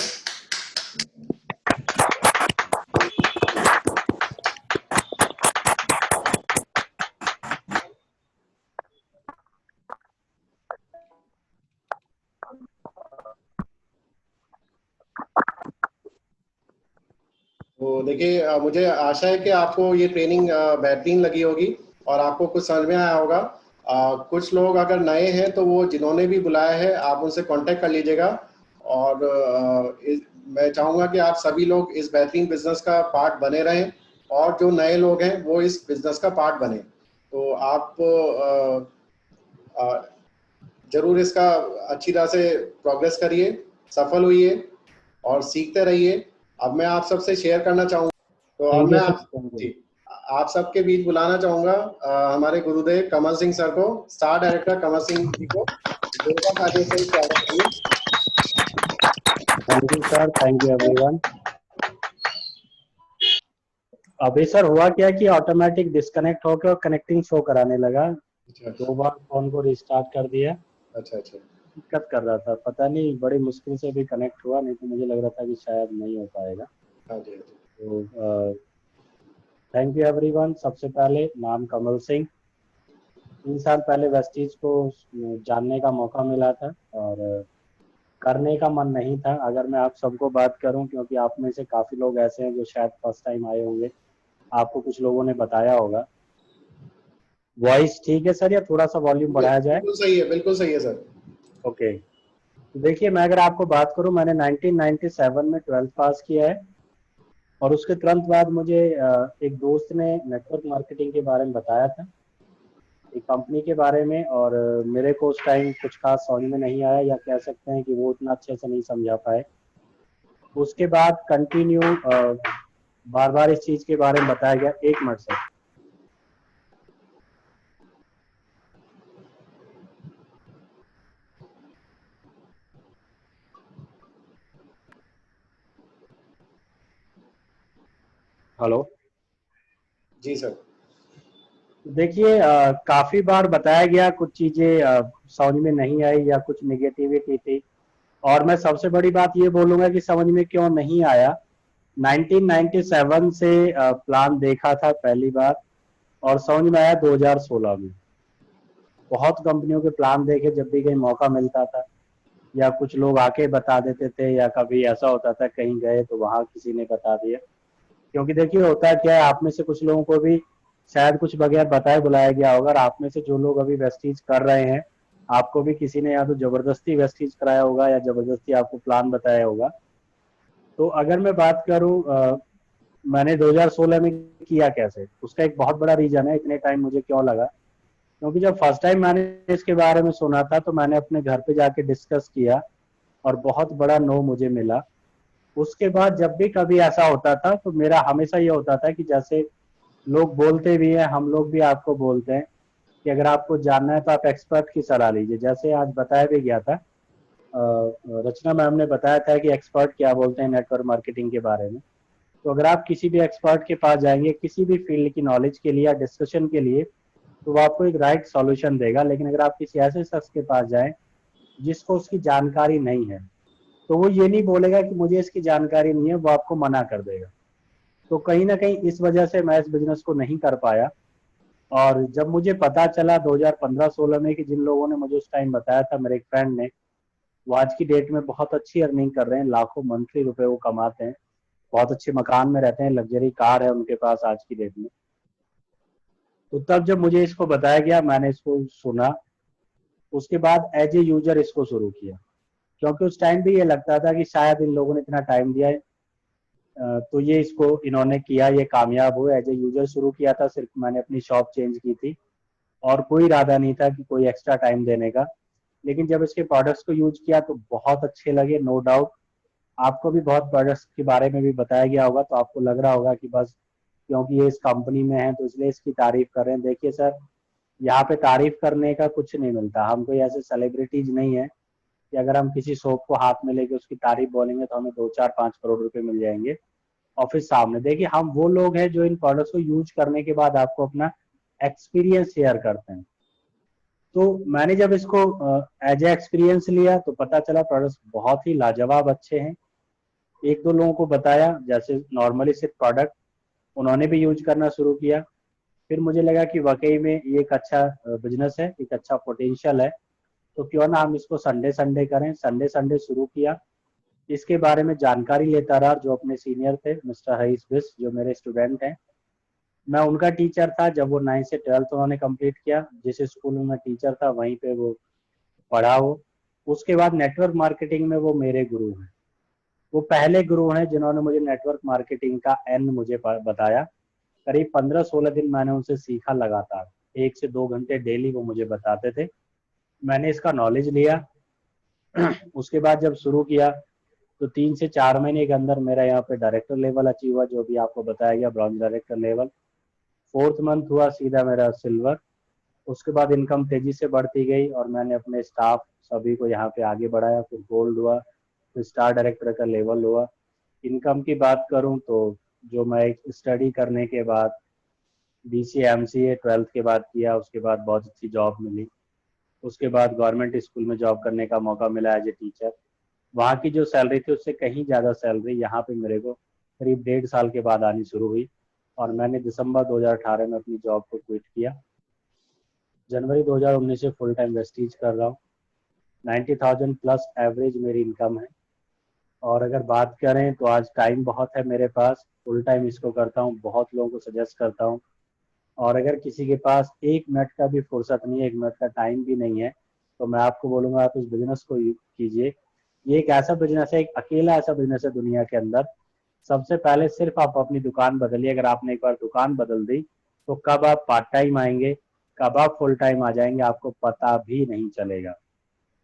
तो देखिए मुझे आशा है कि आपको ये ट्रेनिंग बेहतरीन लगी होगी और आपको कुछ समझ में आया होगा। कुछ लोग अगर नए हैं तो वो जिन्होंने भी बुलाया है आप उनसे कांटेक्ट कर लीजिएगा, और मैं चाहूँगा कि आप सभी लोग इस बेहतरीन बिजनेस का पार्ट बने रहें, और जो नए लोग हैं वो इस बिजनेस का पार्ट बने। तो आप जरूर इसका अच्छी तरह से प्रोग्रेस करिए, सफल होइए और सीखते रहिए। अब मैं आप सबसे शेयर करना चाहूँगा, तो अब मैं आप सबके बीच बुलाना चाहूँगा हमारे गुरुदेव कमल सिंह सर को, स्टार डायरेक्टर कमल सिंह जी को। Thank you sir, thank you everyone. अभी सर हुआ क्या कि ऑटोमेटिक डिस्कनेक्ट होकर और कनेक्टिंग शो कराने लगा। दो बार फोन को रिस्टार्ट कर दिया। अच्छा अच्छा, दिक्कत कर रहा था, पता नहीं बड़ी मुश्किल से भी कनेक्ट हुआ, नहीं तो मुझे लग रहा था कि शायद नहीं हो पाएगा। तो थैंक यू एवरीवन। सबसे पहले नाम कमल सिंह, 3 साल पहले वेस्टीज को जानने का मौका मिला था और करने का मन नहीं था। अगर मैं आप सबको बात करूं, क्योंकि आप में से काफ़ी लोग ऐसे हैं जो शायद फर्स्ट टाइम आए होंगे, आपको कुछ लोगों ने बताया होगा। वॉइस ठीक है सर या थोड़ा सा वॉल्यूम बढ़ाया जाए? बिल्कुल सही है, बिल्कुल सही है सर। ओके, देखिए मैं अगर आपको बात करूं, मैंने 1997 में 12th पास किया है और उसके तुरंत बाद मुझे एक दोस्त ने नेटवर्क मार्केटिंग के बारे में बताया था, एक कंपनी के बारे में, और मेरे को उस टाइम कुछ खास समझ में नहीं आया, या कह सकते हैं कि वो उतना अच्छे से नहीं समझा पाए। उसके बाद कंटिन्यू बार बार इस चीज के बारे में बताया गया। 1 मिनट सर। हेलो जी सर। देखिए काफी बार बताया गया, कुछ चीजें समझ में नहीं आई या कुछ निगेटिविटी थी, और मैं सबसे बड़ी बात ये बोलूंगा कि समझ में क्यों नहीं आया। 1997 से प्लान देखा था पहली बार और समझ में आया 2016 में। बहुत कंपनियों के प्लान देखे, जब भी कहीं मौका मिलता था या कुछ लोग आके बता देते थे, या कभी ऐसा होता था कहीं गए तो वहां किसी ने बता दिया। क्योंकि देखिए होता क्या है, आप में से कुछ लोगों को भी शायद कुछ बगैर बताए बुलाया गया होगा, और आप में से जो लोग अभी वेस्टीज कर रहे हैं, आपको भी किसी ने या तो जबरदस्ती वेस्टीज कराया होगा या जबरदस्ती आपको प्लान बताया होगा। तो अगर मैं बात करूं मैंने 2016 में किया कैसे, उसका एक बहुत बड़ा रीजन है इतने टाइम मुझे क्यों लगा। क्योंकि जब फर्स्ट टाइम मैंने इसके बारे में सुना था तो मैंने अपने घर पे जाके डिस्कस किया और बहुत बड़ा नो मुझे मिला। उसके बाद जब भी कभी ऐसा होता था तो मेरा हमेशा ये होता था कि जैसे लोग बोलते भी हैं, हम लोग भी आपको बोलते हैं कि अगर आपको जानना है तो आप एक्सपर्ट की सलाह लीजिए। जैसे आज बताया भी गया था, रचना मैम ने बताया था कि एक्सपर्ट क्या बोलते हैं नेटवर्क मार्केटिंग के बारे में। तो अगर आप किसी भी एक्सपर्ट के पास जाएंगे किसी भी फील्ड की नॉलेज के लिए या डिस्कशन के लिए, तो वो आपको एक राइट सॉल्यूशन देगा। लेकिन अगर आप किसी ऐसे शख्स के पास जाएं जिसको उसकी जानकारी नहीं है, तो वो ये नहीं बोलेगा कि मुझे इसकी जानकारी नहीं है, वो आपको मना कर देगा। तो कहीं ना कहीं इस वजह से मैं इस बिजनेस को नहीं कर पाया। और जब मुझे पता चला 2015-16 में कि जिन लोगों ने मुझे उस टाइम बताया था, मेरे एक फ्रेंड ने, वो आज की डेट में बहुत अच्छी अर्निंग कर रहे हैं, लाखों मंथली रुपए वो कमाते हैं, बहुत अच्छे मकान में रहते हैं, लग्जरी कार है उनके पास आज की डेट में। तो तब जब मुझे इसको बताया गया, मैंने इसको सुना, उसके बाद एज ए यूजर इसको शुरू किया, क्योंकि उस टाइम भी ये लगता था कि शायद इन लोगों ने इतना टाइम दिया है तो ये इसको इन्होंने किया, ये कामयाब हुए। एज ए यूजर शुरू किया था, सिर्फ मैंने अपनी शॉप चेंज की थी और कोई इरादा नहीं था कि कोई एक्स्ट्रा टाइम देने का। लेकिन जब इसके प्रोडक्ट्स को यूज किया तो बहुत अच्छे लगे, नो डाउट। आपको भी बहुत प्रोडक्ट्स के बारे में भी बताया गया होगा, तो आपको लग रहा होगा कि बस क्योंकि ये इस कंपनी में है तो इसलिए इसकी तारीफ कर रहे हैं। देखिए सर, यहाँ पे तारीफ करने का कुछ नहीं मिलता, हम कोई ऐसे सेलिब्रिटीज नहीं है कि अगर हम किसी सोप को हाथ में लेके उसकी तारीफ बोलेंगे तो हमें 2-4-5 करोड़ रुपए मिल जाएंगे। और फिर सामने देखिए, हम वो लोग हैं जो इन प्रोडक्ट्स को यूज करने के बाद आपको अपना एक्सपीरियंस शेयर करते हैं। तो मैंने जब इसको एज ए एक्सपीरियंस लिया तो पता चला प्रोडक्ट्स बहुत ही लाजवाब अच्छे हैं। एक दो लोगों को बताया, जैसे नॉर्मली सिर्फ प्रोडक्ट, उन्होंने भी यूज करना शुरू किया। फिर मुझे लगा कि वाकई में ये एक अच्छा बिजनेस है, एक अच्छा पोटेंशियल है, तो क्यों ना हम इसको संडे संडे करें। संडे संडे शुरू किया, इसके बारे में जानकारी लेता रहा। जो अपने सीनियर थे मिस्टर हरीश बिस, जो मेरे स्टूडेंट हैं, मैं उनका टीचर था जब वो 9 से 12 उन्होंने कंप्लीट किया। जिस स्कूल में मैं टीचर था वहीं पे वो पढ़ा वो। उसके बाद नेटवर्क मार्केटिंग में वो मेरे गुरु हैं, वो पहले गुरु हैं जिन्होंने मुझे नेटवर्क मार्केटिंग का एन मुझे बताया। करीब 15-16 दिन मैंने उनसे सीखा लगातार, 1 से 2 घंटे डेली वो मुझे बताते थे। मैंने इसका नॉलेज लिया। उसके बाद जब शुरू किया तो 3 से 4 महीने के अंदर मेरा यहाँ पे डायरेक्टर लेवल अचीव हुआ, जो भी आपको बताया गया, bronze director level. 4th month हुआ सीधा मेरा सिल्वर। उसके बाद इनकम तेजी से बढ़ती गई और मैंने अपने स्टाफ सभी को यहाँ पे आगे बढ़ाया। फिर गोल्ड हुआ, फिर स्टार डायरेक्टर का लेवल हुआ। इनकम की बात करूँ तो जो मैं स्टडी करने के बाद BCA MCA 12th के बाद किया, उसके बाद बहुत अच्छी जॉब मिली। उसके बाद गवर्नमेंट स्कूल में जॉब करने का मौका मिला एज ए टीचर। वहाँ की जो सैलरी थी उससे कहीं ज़्यादा सैलरी यहाँ पे मेरे को करीब 1.5 साल के बाद आनी शुरू हुई और मैंने दिसंबर 2018 में अपनी जॉब को क्विट किया। जनवरी 2019 से फुल टाइम वेस्टीज कर रहा हूँ। 90,000 प्लस एवरेज मेरी इनकम है। और अगर बात करें तो आज टाइम बहुत है मेरे पास, फुल टाइम इसको करता हूँ, बहुत लोगों को सजेस्ट करता हूँ। और अगर किसी के पास 1 मिनट का भी फुर्सत नहीं है, 1 मिनट का टाइम भी नहीं है, तो मैं आपको बोलूँगा आप इस बिजनेस को कीजिए। ये एक ऐसा बिजनेस है, एक अकेला ऐसा बिजनेस है दुनिया के अंदर। सबसे पहले सिर्फ आप अपनी दुकान बदलिए। अगर आपने एक बार दुकान बदल दी तो कब आप पार्ट टाइम आएंगे, कब आप फुल टाइम आ जाएंगे, आपको पता भी नहीं चलेगा।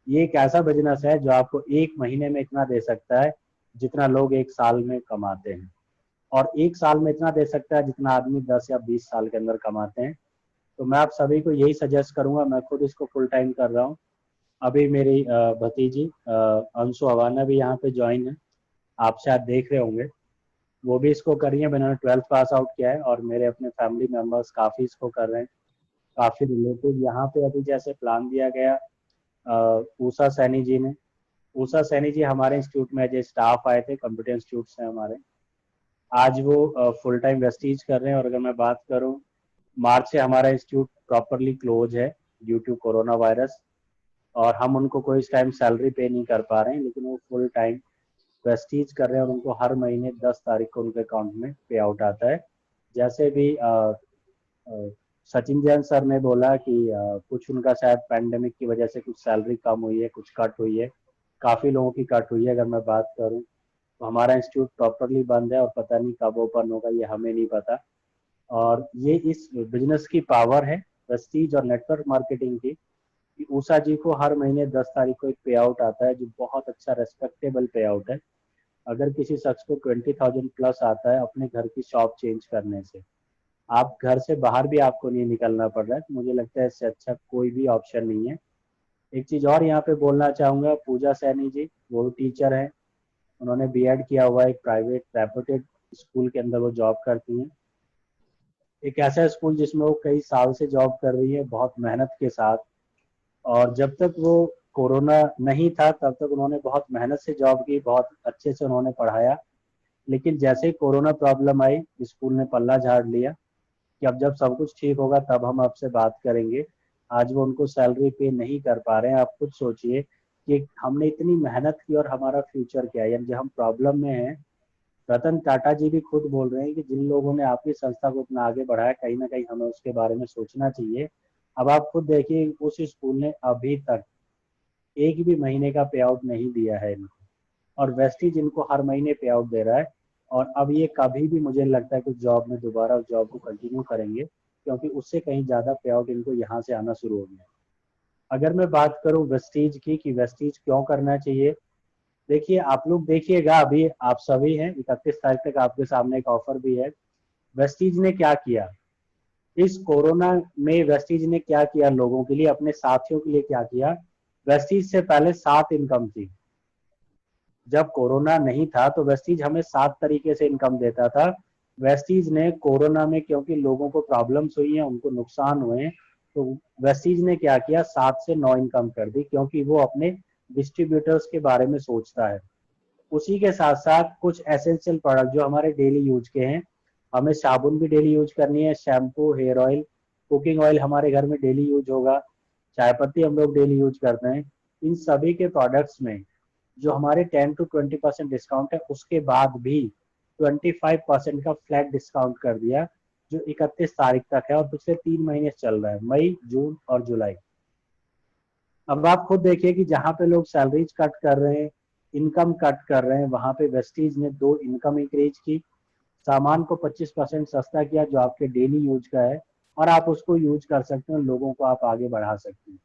ये एक ऐसा बिजनेस है जो आपको 1 महीने में इतना दे सकता है जितना लोग 1 साल में कमाते हैं, और 1 साल में इतना दे सकता है जितना आदमी 10 या 20 साल के अंदर कमाते हैं। तो मैं आप सभी को यही सजेस्ट करूंगा। मैं खुद इसको फुल टाइम कर रहा हूँ। अभी मेरी भतीजी अंशु अवाना भी यहाँ पे ज्वाइन है, आप शायद देख रहे होंगे। वो भी इसको कर रही है, मैंने 12th पास आउट किया है और मेरे अपने फैमिली मेंबर्स काफ़ी इसको कर रहे हैं, काफ़ी रिलेटिव। यहाँ पे अभी जैसे प्लान दिया गया ऊषा सैनी जी ने, ऊषा सैनी जी हमारे इंस्टीट्यूट में एज ए स्टाफ आए थे, कंप्यूटर इंस्टीट्यूट से हमारे। आज वो फुल टाइम वेस्टीज कर रहे हैं। और अगर मैं बात करूं, मार्च से हमारा इंस्टीट्यूट प्रॉपरली क्लोज है ड्यू टू कोरोना वायरस, और हम उनको कोई इस टाइम सैलरी पे नहीं कर पा रहे हैं, लेकिन वो फुल टाइम वेस्टीज कर रहे हैं और उनको हर महीने 10 तारीख को उनके अकाउंट में पे आउट आता है। जैसे भी सचिन जैन सर ने बोला कि कुछ उनका शायद पैंडेमिक की वजह से कुछ सैलरी कम हुई है, कुछ कट हुई है, काफ़ी लोगों की कट हुई है। अगर मैं बात करूं तो हमारा इंस्टीट्यूट प्रॉपरली बंद है और पता नहीं कब ओपन होगा, ये हमें नहीं पता। और ये इस बिजनेस की पावर है वेस्टीज और नेटवर्क मार्केटिंग की, कि उषा जी को हर महीने 10 तारीख को एक पे आउट आता है, जो बहुत अच्छा रेस्पेक्टेबल पे आउट है। अगर किसी शख्स को 20,000 प्लस आता है अपने घर की शॉप चेंज करने से, आप घर से बाहर भी आपको नहीं निकलना पड़ रहा है, तो मुझे लगता है इससे अच्छा कोई भी ऑप्शन नहीं है। एक चीज़ और यहाँ पे बोलना चाहूँगा, पूजा सैनी जी वो टीचर हैं, उन्होंने B.Ed किया हुआ है एक प्राइवेट रेपुटेड स्कूल के अंदर वो जॉब करती हैं। एक ऐसा स्कूल जिसमें वो कई साल से जॉब कर रही है बहुत मेहनत के साथ, और जब तक वो कोरोना नहीं था तब तक उन्होंने बहुत मेहनत से जॉब की, बहुत अच्छे से उन्होंने पढ़ाया। लेकिन जैसे ही कोरोना प्रॉब्लम आई, स्कूल ने पल्ला झाड़ लिया कि अब जब सब कुछ ठीक होगा तब हम आपसे बात करेंगे। आज वो उनको सैलरी पे नहीं कर पा रहे हैं। आप खुद सोचिए कि हमने इतनी मेहनत की और हमारा फ्यूचर क्या है, यानी जब हम प्रॉब्लम में हैं। रतन टाटा जी भी खुद बोल रहे हैं कि जिन लोगों ने आपकी संस्था को इतना आगे बढ़ाया, कहीं ना कहीं हमें उसके बारे में सोचना चाहिए। अब आप खुद देखिए, उस स्कूल ने अभी तक एक भी महीने का पे आउट नहीं दिया है इनको, और वेस्टीज इनको हर महीने पे आउट दे रहा है। और अब ये कभी भी मुझे लगता है कि जॉब में दोबारा उस जॉब को कंटिन्यू करेंगे, क्योंकि उससे कहीं ज़्यादा पे आउट इनको यहाँ से आना शुरू हो गया। अगर मैं बात करूँ वेस्टीज की कि वेस्टीज क्यों करना चाहिए, देखिए आप लोग देखिएगा, अभी आप सभी हैं, 31 तारीख तक आपके सामने एक ऑफर भी है। वेस्टीज ने क्या किया इस कोरोना में, वेस्टीज ने क्या किया लोगों के लिए, अपने साथियों के लिए क्या किया। वेस्टीज से पहले 7 इनकम थी। जब कोरोना नहीं था तो वेस्टीज हमें 7 तरीके से इनकम देता था। वेस्टीज ने कोरोना में, क्योंकि लोगों को प्रॉब्लम्स हुई हैं, उनको नुकसान हुए, तो वेस्टीज ने क्या किया, 7 से 9 इनकम कर दी, क्योंकि वो अपने डिस्ट्रीब्यूटर्स के बारे में सोचता है। उसी के साथ साथ कुछ एसेंशियल प्रोडक्ट जो हमारे डेली यूज के हैं, हमें साबुन भी डेली यूज करनी है, shampoo, hair oil, cooking oil हमारे घर में डेली यूज होगा, चाय पत्ती हम लोग डेली यूज करते हैं। इन सभी के प्रोडक्ट्स में जो हमारे 10 to 20% डिस्काउंट है, उसके बाद भी 25% का फ्लैट डिस्काउंट कर दिया, जो 31 तारीख तक है और पिछले 3 महीने से चल रहा है, मई, जून और जुलाई। अब आप खुद देखिए कि जहाँ पे लोग सैलरीज कट कर रहे हैं, इनकम कट कर रहे हैं, वहां पे वेस्टीज ने 2 इनकम इंक्रीज की, सामान को 25% सस्ता किया जो आपके डेली यूज का है, और आप उसको यूज कर सकते हैं, लोगों को आप आगे बढ़ा सकते हैं।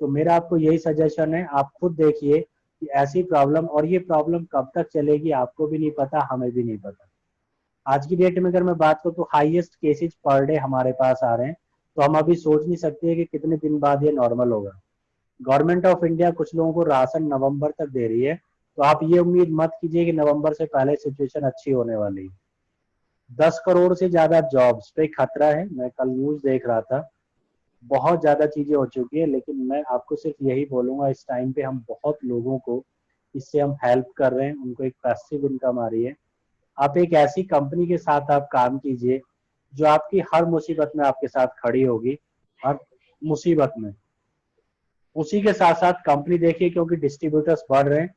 तो मेरा आपको यही सजेशन है, आप खुद देखिए कि ऐसी प्रॉब्लम, और ये प्रॉब्लम कब तक चलेगी आपको भी नहीं पता, हमें भी नहीं पता। आज की डेट में अगर मैं बात करूँ तो हाईएस्ट केसेज पर डे हमारे पास आ रहे हैं, तो हम अभी सोच नहीं सकते कि कितने दिन बाद ये नॉर्मल होगा। गवर्नमेंट ऑफ इंडिया कुछ लोगों को राशन नवंबर तक दे रही है, तो आप ये उम्मीद मत कीजिए कि नवंबर से पहले सिचुएशन अच्छी होने वाली है। 10 करोड़ से ज्यादा जॉब्स पे खतरा है। मैं कल न्यूज देख रहा था, बहुत ज्यादा चीजें हो चुकी है, लेकिन मैं आपको सिर्फ यही बोलूंगा, इस टाइम पे हम बहुत लोगों को इससे हम हेल्प कर रहे हैं, उनको एक पैसिव इनकम आ रही है। आप एक ऐसी कंपनी के साथ आप काम कीजिए जो आपकी हर मुसीबत में आपके साथ खड़ी होगी, हर मुसीबत में। उसी के साथ साथ कंपनी देखिए, क्योंकि डिस्ट्रीब्यूटर्स बढ़ रहे हैं,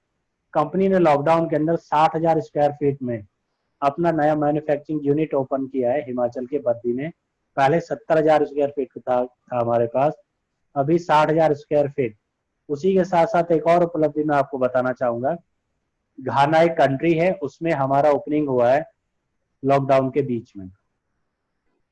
कंपनी ने लॉकडाउन के अंदर 60,000 स्क्वायर फीट में अपना नया मैन्युफैक्चरिंग यूनिट ओपन किया है हिमाचल के बद्दी में। पहले 70,000 स्क्वायर फीट था हमारे पास, अभी 60,000 स्क्वायर फीट। उसी के साथ साथ एक और उपलब्धि मैं आपको बताना चाहूंगा, घाना एक कंट्री है, उसमें हमारा ओपनिंग हुआ है लॉकडाउन के बीच में।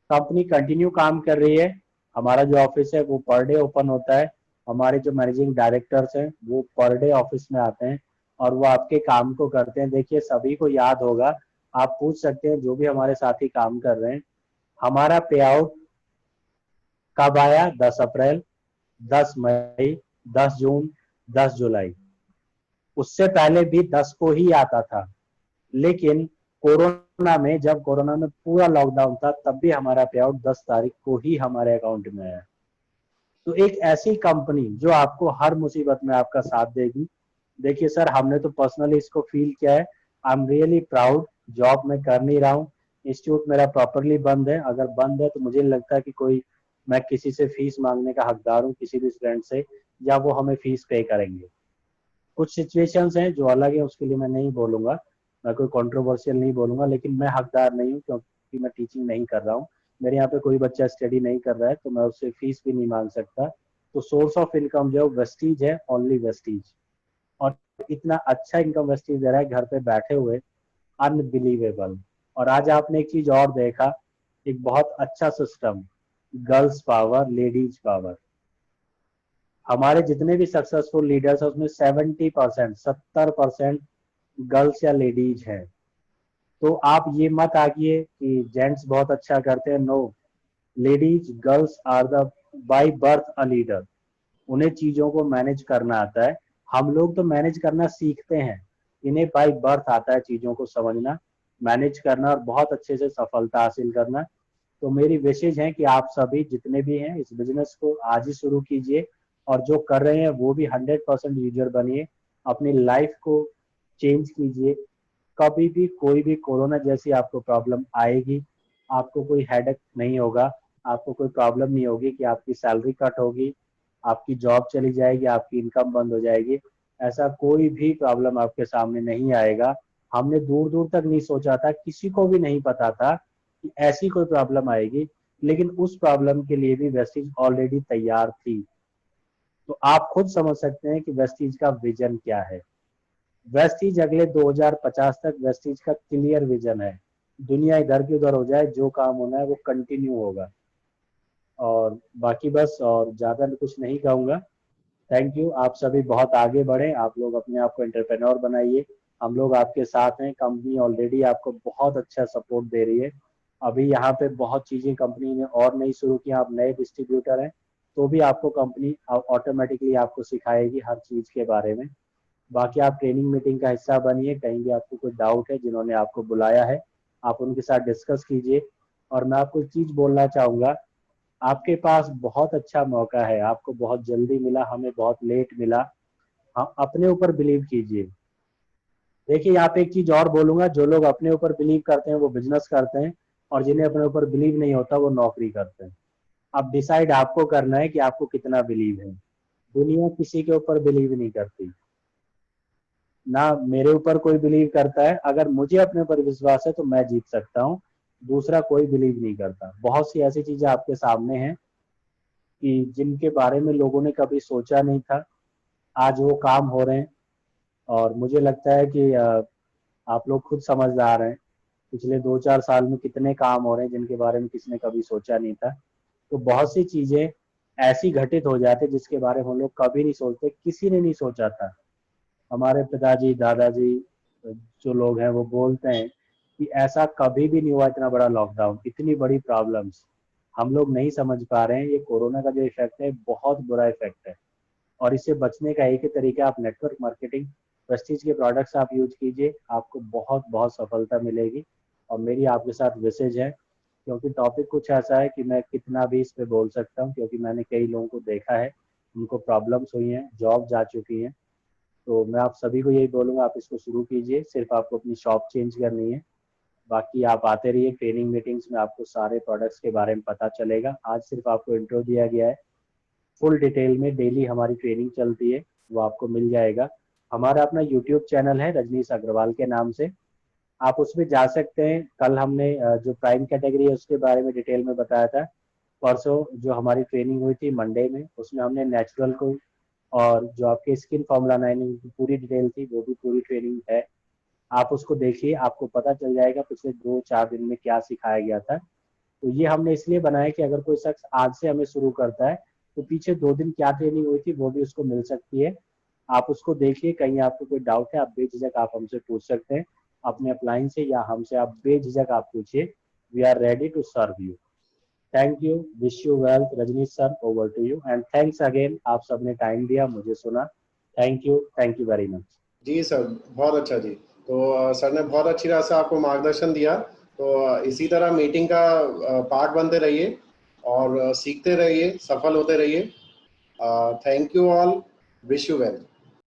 कंपनी कंटिन्यू काम कर रही है, हमारा जो ऑफिस है वो पर डे ओपन होता है, हमारे जो मैनेजिंग डायरेक्टर्स हैं वो पर डे ऑफिस में आते हैं और वो आपके काम को करते हैं। देखिए सभी को याद होगा, आप पूछ सकते हैं जो भी हमारे साथी काम कर रहे हैं, हमारा पे आउट कब आया, 10 अप्रैल, 10 मई, 10 जून, 10 जुलाई। उससे पहले भी 10 को ही आता था, लेकिन कोरोना में, जब कोरोना में पूरा लॉकडाउन था, तब भी हमारा पे आउट 10 तारीख को ही हमारे अकाउंट में आया। तो एक ऐसी कंपनी जो आपको हर मुसीबत में आपका साथ देगी। देखिए सर, हमने तो पर्सनली इसको फील किया है। I am really proud. Job मैं कर नहीं रहा हूँ, इंस्टीट्यूट मेरा प्रॉपरली बंद है। अगर बंद है तो मुझे लगता है कि कोई, मैं किसी से फीस मांगने का हकदार हूँ, किसी भी स्टूडेंट से, या वो हमें फीस पे करेंगे। कुछ सिचुएशंस हैं जो अलग है, उसके लिए मैं नहीं बोलूंगा, मैं कोई कंट्रोवर्शियल नहीं बोलूंगा, लेकिन मैं हकदार नहीं हूँ क्योंकि मैं टीचिंग नहीं कर रहा हूँ। मेरे यहाँ पे कोई बच्चा स्टडी नहीं कर रहा है, तो मैं उससे फीस भी नहीं मांग सकता। तो सोर्स ऑफ इनकम जो वेस्टीज है, ओनली वेस्टीज, और इतना अच्छा इनकम वेस्टीज दे रहा है घर पे बैठे हुए, अनबिलीवेबल। और आज आपने एक चीज और देखा, एक बहुत अच्छा system, girls power, ladies power. हमारे जितने भी सक्सेसफुल लीडर्स हैं उसमें 70% गर्ल्स या लेडीज हैं। तो आप ये मत आगिए कि जेंट्स बहुत अच्छा करते हैं, no, ladies, girls are the by birth a leader. उन्हें चीजों को मैनेज करना आता है, हम लोग तो मैनेज करना सीखते हैं, इन्हें बाय बर्थ आता है चीजों को समझना। मैनेज करना और बहुत अच्छे से सफलता हासिल करना। तो मेरी विशेष है कि आप सभी जितने भी हैं इस बिजनेस को आज ही शुरू कीजिए, और जो कर रहे हैं वो भी 100% यूजर बनिए, अपनी लाइफ को चेंज कीजिए। कभी भी कोई भी कोरोना जैसी आपको प्रॉब्लम आएगी, आपको कोई हेडेक नहीं होगा, आपको कोई प्रॉब्लम नहीं होगी कि आपकी सैलरी कट होगी, आपकी जॉब चली जाएगी, आपकी इनकम बंद हो जाएगी। ऐसा कोई भी प्रॉब्लम आपके सामने नहीं आएगा। हमने दूर दूर तक नहीं सोचा था, किसी को भी नहीं पता था कि ऐसी कोई प्रॉब्लम आएगी, लेकिन उस प्रॉब्लम के लिए भी वेस्टीज ऑलरेडी तैयार थी। तो आप खुद समझ सकते हैं कि वेस्टीज का विजन क्या है। वेस्टीज अगले 2050 तक वेस्टीज का क्लियर विजन है। दुनिया इधर की उधर हो जाए, जो काम होना है वो कंटिन्यू होगा। और बाकी बस और ज्यादा कुछ नहीं कहूंगा। Thank you. आप सभी बहुत आगे बढ़े, आप लोग अपने आप को एंटरप्रेन्योर बनाइए। हम लोग आपके साथ हैं। कंपनी ऑलरेडी आपको बहुत अच्छा सपोर्ट दे रही है। अभी यहाँ पे बहुत चीजें कंपनी ने और नई शुरू की, आप नए डिस्ट्रीब्यूटर हैं तो भी आपको कंपनी ऑटोमेटिकली आपको सिखाएगी हर चीज के बारे में। बाकी आप ट्रेनिंग मीटिंग का हिस्सा बनिए, कहीं भी आपको कोई डाउट है, जिन्होंने आपको बुलाया है आप उनके साथ डिस्कस कीजिए। और मैं आपको एक चीज बोलना चाहूंगा, आपके पास बहुत अच्छा मौका है, आपको बहुत जल्दी मिला, हमें बहुत लेट मिला। हाँ, अपने ऊपर बिलीव कीजिए। देखिए यहाँ पे एक चीज और बोलूंगा, जो लोग अपने ऊपर बिलीव करते हैं वो बिजनेस करते हैं, और जिन्हें अपने ऊपर बिलीव नहीं होता वो नौकरी करते हैं। अब डिसाइड आपको करना है कि आपको कितना बिलीव है। दुनिया किसी के ऊपर बिलीव नहीं करती, ना मेरे ऊपर कोई बिलीव करता है। अगर मुझे अपने ऊपर विश्वास है तो मैं जीत सकता हूँ, दूसरा कोई बिलीव नहीं करता। बहुत सी ऐसी चीजें आपके सामने हैं कि जिनके बारे में लोगों ने कभी सोचा नहीं था, आज वो काम हो रहे हैं। और मुझे लगता है कि आप लोग खुद समझदार हैं, पिछले 2-4 साल में कितने काम हो रहे हैं जिनके बारे में किसी ने कभी सोचा नहीं था। तो बहुत सी चीजें ऐसी घटित हो जाती जिसके बारे में हम लोग कभी नहीं सोचते, किसी ने नहीं सोचा था। हमारे पिताजी दादाजी जो लोग हैं वो बोलते हैं कि ऐसा कभी भी नहीं हुआ, इतना बड़ा लॉकडाउन, इतनी बड़ी प्रॉब्लम्स हम लोग नहीं समझ पा रहे हैं। ये कोरोना का जो इफेक्ट है बहुत बुरा इफेक्ट है, और इससे बचने का एक ही तरीका, आप नेटवर्क मार्केटिंग प्रेस्टीज के प्रोडक्ट्स आप यूज कीजिए, आपको बहुत बहुत सफलता मिलेगी। और मेरी आपके साथ मैसेज है, क्योंकि टॉपिक कुछ ऐसा है कि मैं कितना भी इस पे बोल सकता हूँ, क्योंकि मैंने कई लोगों को देखा है, उनको प्रॉब्लम्स हुई हैं, जॉब जा चुकी हैं। तो मैं आप सभी को यही बोलूँगा, आप इसको शुरू कीजिए। सिर्फ आपको अपनी शॉप चेंज करनी है, बाकी आप आते रहिए ट्रेनिंग मीटिंग्स में, आपको सारे प्रोडक्ट्स के बारे में पता चलेगा। आज सिर्फ आपको इंट्रो दिया गया है, फुल डिटेल में डेली हमारी ट्रेनिंग चलती है, वो आपको मिल जाएगा। हमारा अपना यूट्यूब चैनल है रजनीश अग्रवाल के नाम से, आप उसमें जा सकते हैं। कल हमने जो प्राइम कैटेगरी है उसके बारे में डिटेल में बताया था। परसों जो हमारी ट्रेनिंग हुई थी मंडे में, उसमें हमने नेचुरल को और जो आपके स्किन फॉर्मूला 9 की पूरी डिटेल थी, वो भी पूरी ट्रेनिंग है। आप उसको देखिए, आपको पता चल जाएगा पिछले 2-4 दिन में क्या सिखाया गया था। तो ये हमने इसलिए बनाया कि अगर कोई शख्स आज से हमें शुरू करता है तो पीछे 2 दिन क्या ट्रेनिंग हुई थी वो भी उसको मिल सकती है। आप उसको देखिए, कहीं आपको कोई डाउट है आप बेझिझक आप हमसे पूछ सकते हैं, अपने अपलाइन से या हमसे आप बेझिझक आप पूछिए। We are ready to serve you. Thank you, wish you wealth. Rajnish sir, over to you, and thanks again, आप सबने टाइम दिया, मुझे सुना। Thank you very much. जी सर, बहुत अच्छा जी। तो सर ने बहुत अच्छी तरह से आपको मार्गदर्शन दिया। तो इसी तरह मीटिंग का पार्ट बनते रहिए और सीखते रहिए, सफल होते रहिए। Thank you all, wish you well.